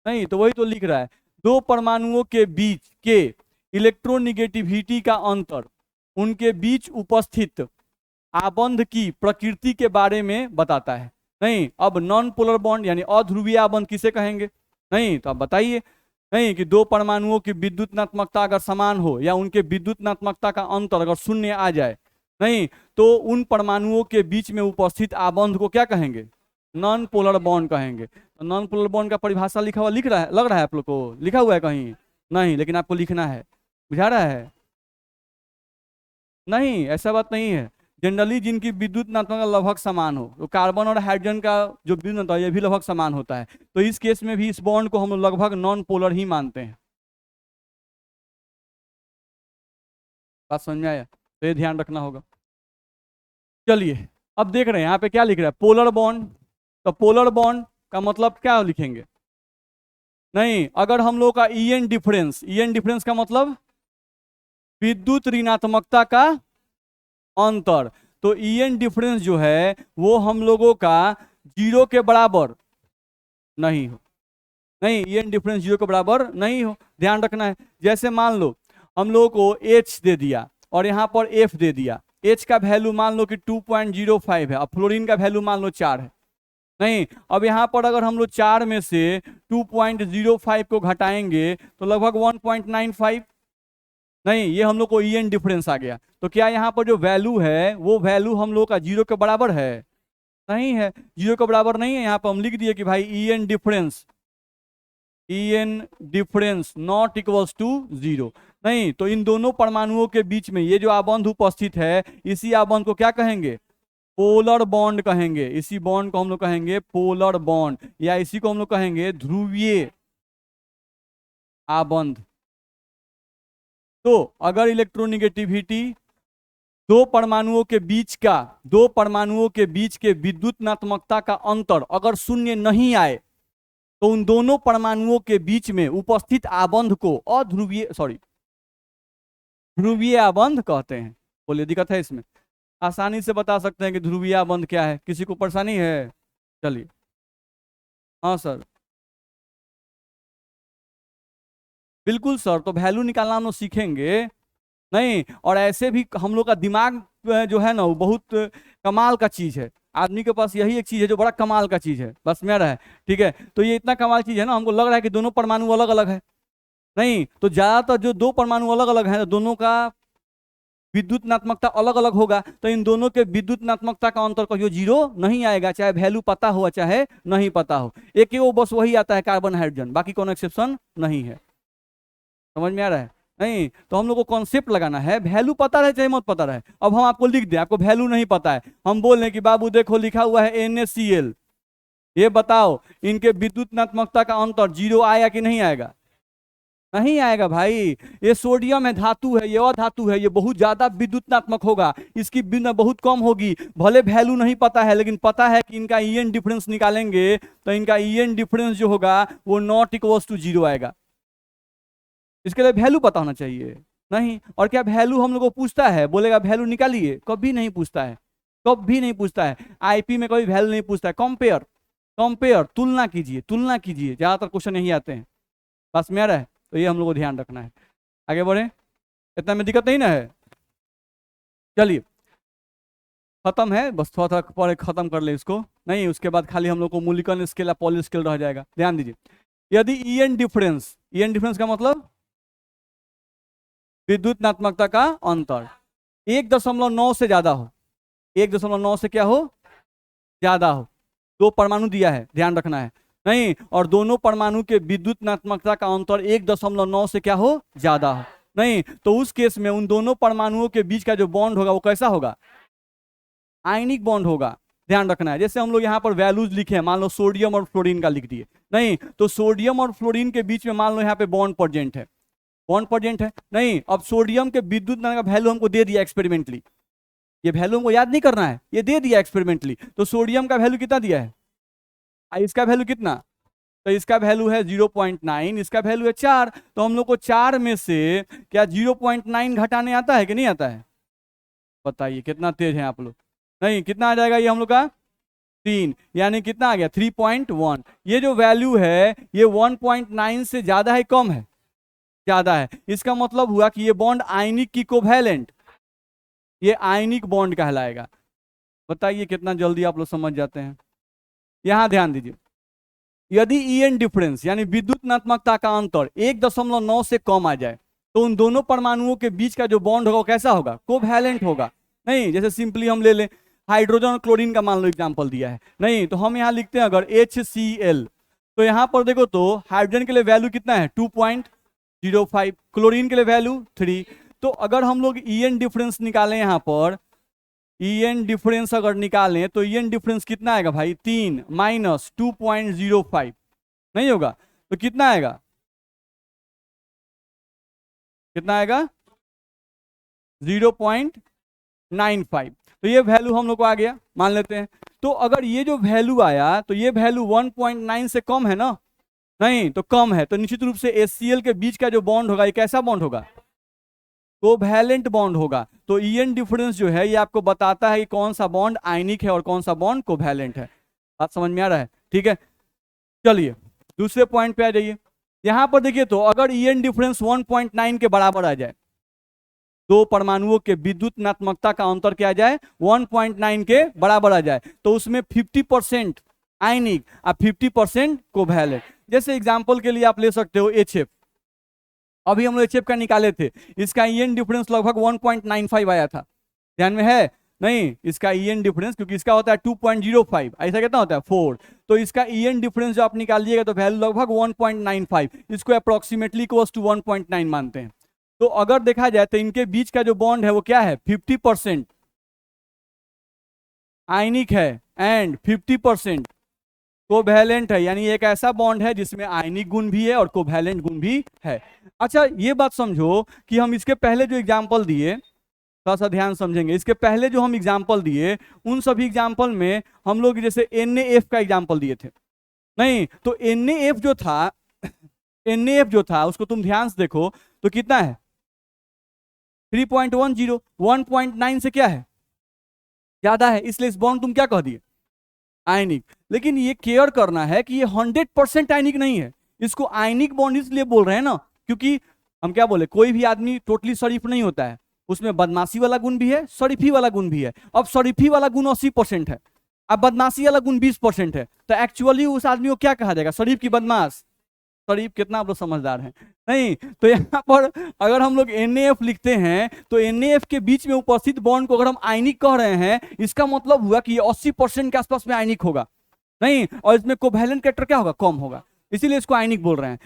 नहीं, तो वही तो लिख रहा है, दो परमाणुओं के बीच के इलेक्ट्रोनिगेटिविटी का अंतर उनके बीच उपस्थित आबंध की प्रकृति के बारे में बताता है। नहीं, अब नॉन पोलर बॉन्ड यानी अध्रुवीय आबंध किसे कहेंगे? नहीं, तो अब बताइए। नहीं, कि दो परमाणुओं की विद्युतनात्मकता अगर समान हो या उनके विद्युतनात्मकता का अंतर अगर शून्य आ जाए, नहीं, तो उन परमाणुओं के बीच में उपस्थित आबंध को क्या कहेंगे? नॉन पोलर बॉन्ड कहेंगे। तो नॉन पोलर बॉन्ड का परिभाषा लिखा हुआ लिख रहा है, लग रहा है आप लोग को? लिखा हुआ है कहीं? नहीं, लेकिन आपको लिखना है। बुझा रहा है? नहीं, ऐसा बात नहीं है। जनरली जिनकी विद्युत नात्मकता लगभग समान हो, तो कार्बन और हाइड्रोजन का जो विद्युत नात्मकता ये भी लगभग समान होता है, तो इस केस में भी इस बॉन्ड को हम लोग लगभग नॉन पोलर ही मानते हैं। बात समझ में आया? तो ये ध्यान रखना होगा। चलिए, अब देख रहे हैं यहाँ पे क्या लिख रहा है, पोलर बॉन्ड। तो पोलर बॉन्ड का मतलब क्या लिखेंगे? नहीं, अगर हम लोग का ईएन डिफरेंस का मतलब विद्युत ऋणात्मकता का अंतर, तो ईएन डिफरेंस जो है वो हम लोगों का 0 के बराबर नहीं हो। नहीं, ईएन डिफरेंस 0 के बराबर नहीं हो, ध्यान रखना है। जैसे मान लो हम लोगों को H दे दिया और यहाँ पर F दे दिया। H का वैल्यू मान लो कि 2.05 है, अब फ्लोरीन का वैल्यू मान लो 4 है। नहीं, अब यहाँ पर अगर हम लोग 4 में से 2.05 को घटाएंगे तो लगभग 1.95। नहीं, ये हम लोग को ईएन डिफरेंस आ गया। तो क्या यहाँ पर जो वैल्यू है वो वैल्यू हम लोग का 0 के बराबर है? नहीं है, 0 के बराबर नहीं है। यहाँ पर हम लिख दिए कि भाई EN difference not equals to 0। नहीं, तो इन दोनों परमाणुओं के बीच में ये जो आबंध उपस्थित है, इसी आबंध को क्या कहेंगे? पोलर बॉन्ड कहेंगे। इसी बॉन्ड को हम लोग कहेंगे पोलर बॉन्ड, या इसी को हम लोग कहेंगे ध्रुवीय आबंध। तो अगर इलेक्ट्रोनिगेटिविटी दो परमाणुओं के बीच के विद्युत नात्मकता का अंतर अगर शून्य नहीं आए, तो उन दोनों परमाणुओं के बीच में उपस्थित आबंध को ध्रुवीय आबंध कहते हैं। बोलिए, दिक्कत है इसमें? आसानी से बता सकते हैं कि ध्रुवीय आबंध क्या है? किसी को परेशानी है? चलिए, हाँ सर, बिल्कुल सर। तो वैल्यू निकालना हम लोग सीखेंगे। नहीं, और ऐसे भी हम लोग का दिमाग जो है ना वो बहुत कमाल का चीज है। आदमी के पास यही एक चीज है जो बड़ा कमाल का चीज है, बस में रहा है। ठीक है, तो ये इतना कमाल चीज है ना, हमको लग रहा है कि दोनों परमाणु अलग अलग है। नहीं, तो ज्यादातर जो दो परमाणु अलग अलग है, दोनों का विद्युत नात्मकता अलग अलग होगा, तो इन दोनों के विद्युत नात्मकता का अंतर कहियो 0 नहीं आएगा, चाहे वैल्यू पता हो चाहे नहीं पता हो। एक वो बस वही आता है कार्बन हाइड्रोजन, बाकी कोनो एक्सेप्शन नहीं है। समझ में आ रहा है? नहीं, तो हम लोग को कॉन्सेप्ट लगाना है, वैल्यू पता रहे चाहे मत पता रहे। अब हम आपको लिख दें, आपको वैल्यू नहीं पता है, हम बोल रहे कि बाबू देखो लिखा हुआ है NaCl, ये बताओ इनके विद्युत नात्मकता का अंतर 0 आएगा कि नहीं आएगा? नहीं आएगा भाई। ये सोडियम है, धातु है, ये अधातु है, ये बहुत ज्यादा विद्युतनात्मक होगा, इसकी बिना बहुत कम होगी। भले वैल्यू नहीं पता है, लेकिन पता है कि इनका ईएन डिफरेंस निकालेंगे तो इनका ईएन डिफरेंस जो होगा वो नॉट इक्वल्स टू 0 आएगा। इसके लिए वैल्यू पता होना चाहिए। नहीं, और क्या वैल्यू हम लोग को पूछता है? बोलेगा वैल्यू निकालिए, कभी नहीं पूछता है, कभी नहीं पूछता है। आईपी में कभी वैल्यू नहीं पूछता है। कंपेयर तुलना कीजिए, ज्यादातर क्वेश्चन यही आते हैं। बस में आ रहा है? तो ये हम लोग को ध्यान रखना है। आगे बढ़े, इतना में दिक्कत नहीं ना है? चलिए, खत्म है, बस थोड़ा थोड़ा पढ़े खत्म कर ले इसको। नहीं, उसके बाद खाली हम लोग को मूल्यांकन स्केल या पॉली स्केल रह जाएगा। ध्यान दीजिए, यदि ईएन डिफरेंस का मतलब विद्युत नात्मकता का अंतर 1.9 से ज्यादा हो, 1.9 से क्या हो? ज्यादा हो। दो परमाणु दिया है, ध्यान रखना है। नहीं, और दोनों परमाणु के विद्युत नात्मकता का अंतर 1.9 से क्या हो? ज्यादा हो। नहीं, तो उस केस में उन दोनों परमाणुओं के बीच का जो बॉन्ड होगा वो कैसा होगा? आयनिक बॉन्ड होगा। ध्यान रखना है। जैसे हम लोग यहाँ पर वैल्यूज लिखे हैं, मान लो सोडियम और फ्लोरीन का लिख दिए। नहीं, तो सोडियम और फ्लोरीन के बीच में मान लो यहाँ पे बॉन्ड प्रेजेंट है, नहीं, अब सोडियम के विद्युत का वैल्यू हमको दे दिया एक्सपेरिमेंटली। ये वैल्यू हमको याद नहीं करना है, ये दे दिया एक्सपेरिमेंटली। तो सोडियम का वैल्यू कितना दिया है? इसका वैल्यू कितना? तो इसका वैल्यू है 0.9, इसका वैल्यू है 4। तो हम लोग को 4 में से क्या 0.9 घटाने आता है कि नहीं आता है? बताइए कितना तेज है आप लोग। नहीं, कितना आ जाएगा ये हम लोग का? 3, यानी कितना आ गया? 3.1। ये जो वैल्यू है ये 1.9 से ज्यादा है कम है? ज्यादा है। इसका मतलब हुआ कि ये बॉन्ड आयनिक की कोवैलेंट, ये आयनिक बॉन्ड कहलाएगा। बताइए कितना जल्दी आप लोग समझ जाते हैं। यहां ध्यान दीजिए, यदि ईएन डिफरेंस यानी विद्युत नात्मकता का अंतर 1.9 से कम आ जाए, तो उन दोनों परमाणुओं के बीच का जो बॉन्ड होगा वो कैसा होगा? कोवैलेंट होगा। नहीं, जैसे सिंपली हम ले लें हाइड्रोजन और क्लोरीन का मान लो एग्जाम्पल दिया है, नहीं तो हम यहाँ लिखते हैं अगर HCl, तो यहाँ पर देखो तो हाइड्रोजन के लिए वैल्यू कितना है 2.05, क्लोरीन के लिए वैल्यू 3। तो अगर हम लोग EN डिफरेंस निकालें यहाँ पर, EN डिफरेंस अगर निकालें तो EN डिफरेंस कितना आएगा भाई 3 माइनस 2.05, नहीं होगा तो कितना आएगा, कितना आएगा 0.95। तो ये वैल्यू हम लोग को आ गया, मान लेते हैं। तो अगर ये जो वैल्यू आया तो ये वैल्यू 1.9 से कम है ना, नहीं तो कम है, तो निश्चित रूप से HCl के बीच का जो बॉन्ड होगा ये कैसा बॉन्ड होगा, कोवैलेंट बॉन्ड होगा। तो EN डिफरेंस जो है ये आपको बताता है कि कौन सा बॉन्ड आयनिक है और कौन सा बॉन्ड कोवैलेंट है। बात समझ में आ रहा है, ठीक है। चलिए दूसरे पॉइंट पे आ जाइए। यहां पर देखिए तो अगर EN डिफरेंस 1.9 के बराबर आ जाए, दो परमाणुओं के विद्युत नात्मकता का अंतर क्या आ जाए 1.9 के बराबर आ जाए, तो उसमें 50% आयनिक और 50% कोवैलेंट। जैसे एग्जांपल के लिए आप ले सकते हो HF, अभी हम लोग HF का निकाले थे, इसका EN डिफरेंस लगभग 1.95 आया था, ध्यान में है, नहीं इसका EN डिफरेंस क्योंकि इसका होता है 2.05, ऐसा कितना होता है 4, तो इसका EN डिफरेंस जो आप निकालिएगा तो वैल्यू लगभग 1.95, इसको अप्रोक्सीमेटली इक्वल्स टू 1.9 मानते हैं। तो अगर देखा जाए तो इनके बीच का जो बॉन्ड है वो क्या है 50% आयनिक है एंड 50% कोवैलेंट है, यानी एक ऐसा बॉन्ड है जिसमें आयनिक गुण भी है और कोवैलेंट गुण भी है। अच्छा ये बात समझो कि हम इसके पहले जो एग्जाम्पल दिए, थोड़ा सा ध्यान समझेंगे, इसके पहले जो हम एग्जाम्पल दिए उन सभी एग्जाम्पल में हम लोग जैसे NaF का एग्जाम्पल दिए थे, नहीं तो NaF जो था NaF जो था उसको तुम ध्यान से देखो तो कितना है 3.10, 1.9 से क्या है ज्यादा है, इसलिए इस बॉन्ड तुम क्या कह दिए आयनिक। लेकिन ये केयर करना है कि ये 100% आयनिक नहीं है, इसको आयनिक बॉन्ड इसलिए बोल रहे हैं ना क्योंकि हम क्या बोले कोई भी आदमी टोटली शरीफ नहीं होता है, उसमें बदमाशी वाला गुण भी है शरीफी वाला गुण भी है। अब शरीफी वाला गुण 80% है, अब बदमाशी वाला गुण 20% है, तो एक्चुअली उस आदमी को क्या कहा जाएगा शरीफ की बदमाश, शरीफ कितना आप लोग समझदार हैं, नहीं तो यहाँ पर अगर हम लोग NaF लिखते हैं तो NaF के बीच में उपस्थित बॉन्ड को अगर हम आयनिक कह रहे हैं इसका मतलब हुआ कि ये 80% के आसपास में आयनिक होगा, नहीं और इसमें कोवैलेंट कैरेक्टर क्या होगा कम होगा, इसीलिए इसको आयनिक बोल रहे हैं।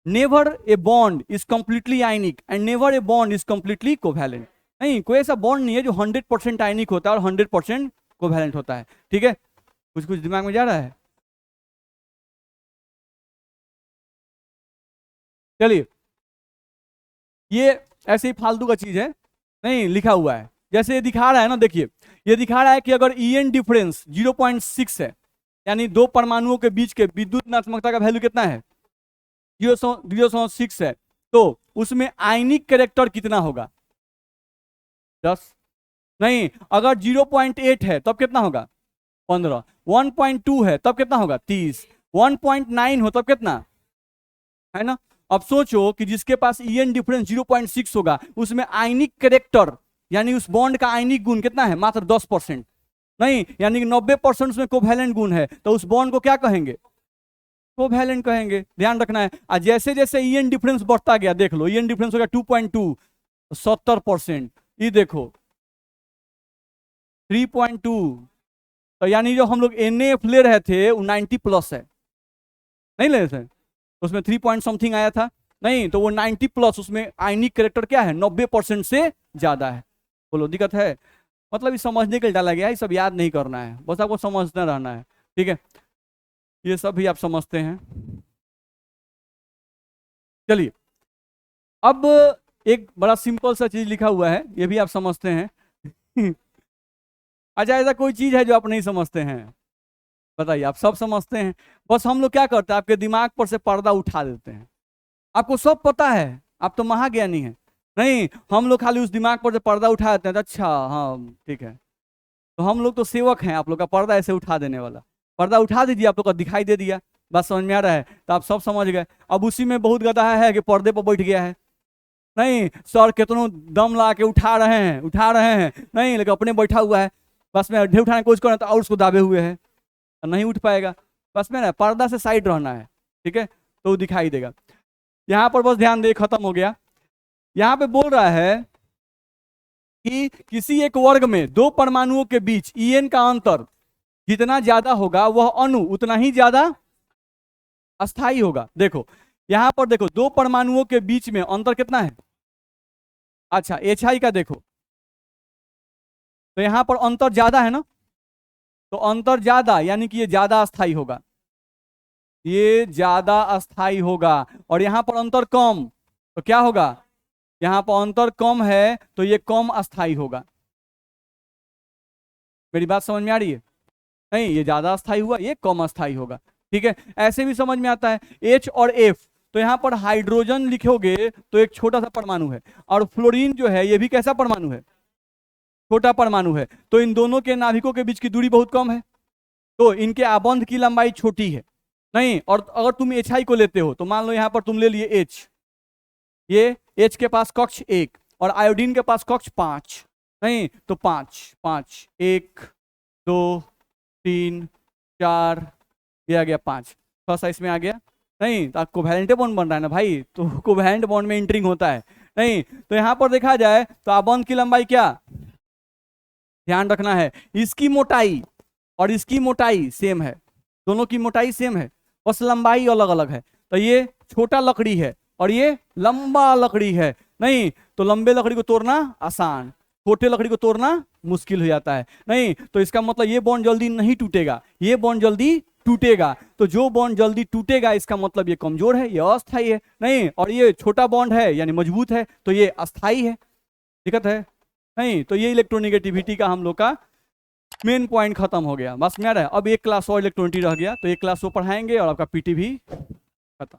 Never a bond is completely ionic and never a bond is completely covalent, नहीं कोई ऐसा बॉन्ड नहीं है जो 100% आयनिक होता है और 100% कोवैलेंट होता है, ठीक है। कुछ कुछ दिमाग में जा रहा है, चलिए ये ऐसे ही फालतू का चीज है, नहीं लिखा हुआ है जैसे ये दिखा रहा है ना, देखिए ये दिखा रहा है कि अगर EN डिफरेंस 0.6 है, यानी दो परमाणुओं के बीच के विद्युत नात्मकता का वैल्यू कितना है 0.6 है, तो उसमें आयनिक कैरेक्टर कितना होगा 10, नहीं अगर 0.8 है तब कितना होगा 15, 1.2 है तब कितना होगा 30, 1.9 हो तब कितना है ना। अब सोचो कि जिसके पास EN डिफरेंस 0.6 होगा उसमें आयनिक कैरेक्टर यानी उस बॉन्ड का आयनिक गुण कितना है मात्र 10%, नहीं यानी कि 90% उसमें कोवैलेंट गुण है, तो उस बॉन्ड को क्या कहेंगे कोवैलेंट कहेंगे, ध्यान रखना है। और जैसे जैसे EN डिफरेंस बढ़ता गया, देख लो EN डिफरेंस हो गया 2.2 70%, ये देखो 3.2, तो यानी जो हम लोग NaF ले रहे थे वो 90+ है, नहीं ले रहे थे उसमें 3 पॉइंट समथिंग आया था, नहीं तो वो 90+, उसमें आयनिक कैरेक्टर क्या है 90% से ज्यादा है। बोलो दिक्कत है, मतलब ये समझने के लिए डाला गया है, ये सब याद नहीं करना है, बस आपको समझना रहना है, ठीक है। ये सब भी आप समझते हैं। चलिए अब एक बड़ा सिंपल सा चीज लिखा हुआ है, ये भी आप समझते हैं अच्छा ऐसा कोई चीज है जो आप नहीं समझते हैं बताइए, आप सब समझते हैं, बस हम लोग क्या करते हैं आपके दिमाग पर से पर्दा उठा देते हैं, आपको सब पता है, आप तो महाज्ञानी हैं, नहीं हम लोग खाली उस दिमाग पर से पर्दा उठा देते हैं, तो अच्छा हाँ ठीक है, तो हम लोग तो सेवक हैं आप लोग का पर्दा ऐसे उठा देने वाला, पर्दा उठा दीजिए आप लोग का दिखाई दे दिया, बस समझ में आ रहा है, तो आप सब समझ गए। अब उसी में बहुत गधा है कि पर्दे पर बैठ गया है, नहीं सर कितनों दम ला के उठा रहे हैं, नहीं लेकिन अपने बैठा हुआ है, बस में अड्ढे उठाने की कोशिश करें तो और उसको दाबे हुए है, नहीं उठ पाएगा, बस में ना पर्दा से साइड रहना है, ठीक है, तो दिखाई देगा। यहाँ पर बस ध्यान दे, खत्म हो गया। यहाँ पे बोल रहा है कि किसी एक वर्ग में दो परमाणुओं के बीच En का अंतर जितना ज्यादा होगा वह अणु उतना ही ज्यादा अस्थाई होगा। देखो यहां पर देखो दो परमाणुओं के बीच में अंतर कितना है? अच्छा HI का देखो तो यहां पर अंतर ज्यादा है ना, तो अंतर ज्यादा यानी कि ये ज्यादा अस्थाई होगा, ये ज्यादा अस्थाई होगा। और यहां पर अंतर कम तो क्या होगा? यहां पर अंतर कम है तो ये कम अस्थाई होगा। मेरी बात समझ में आ रही है? नहीं, ये ज्यादा अस्थाई हुआ, ये कम अस्थाई होगा। ठीक है, ऐसे भी समझ में आता है। H और F, तो यहां पर हाइड्रोजन लिखोगे तो एक छोटा सा परमाणु है, और फ्लोरीन जो है ये भी कैसा परमाणु है? छोटा परमाणु है। तो इन दोनों के नाभिकों के बीच की दूरी बहुत कम है, तो इनके आबंध की लंबाई छोटी है। नहीं, और अगर तुम HI को लेते हो तो मान लो यहां पर तुम ले लिए H, ये H के पास कक्ष 1 और आयोडीन के पास कक्ष 5, नहीं तो 5 5 1 2 3 4, ये आ गया 5, थोड़ा सा इसमें आ गया। नहीं तो कोवैलेंट बॉन्ड बन रहा है ना भाई, तो कोवैलेंट बॉन्ड में इंटरिंग होता है। नहीं तो यहां पर देखा जाए तो आबंध की लंबाई क्या ध्यान रखना है, इसकी मोटाई और इसकी मोटाई सेम है, दोनों की मोटाई सेम है, बस लंबाई अलग अलग है। तो ये छोटा लकड़ी है और ये लंबा लकड़ी है। नहीं तो लंबे लकड़ी को तोड़ना आसान, छोटे लकड़ी को तोड़ना मुश्किल हो जाता है। नहीं तो इसका मतलब ये बॉन्ड जल्दी नहीं टूटेगा, ये बॉन्ड जल्दी टूटेगा। तो जो बॉन्ड जल्दी टूटेगा इसका मतलब ये कमजोर है, ये अस्थाई है। नहीं, और ये छोटा बॉन्ड है यानी मजबूत है, तो ये अस्थाई है। दिक्कत है? नहीं तो ये इलेक्ट्रोनेगेटिविटी का हम लोग का मेन पॉइंट खत्म हो गया। बस में आ रहा है। अब एक क्लास और इलेक्ट्रोनिटी रह गया, तो एक क्लास वो पढ़ाएंगे और आपका PT भी खत्म।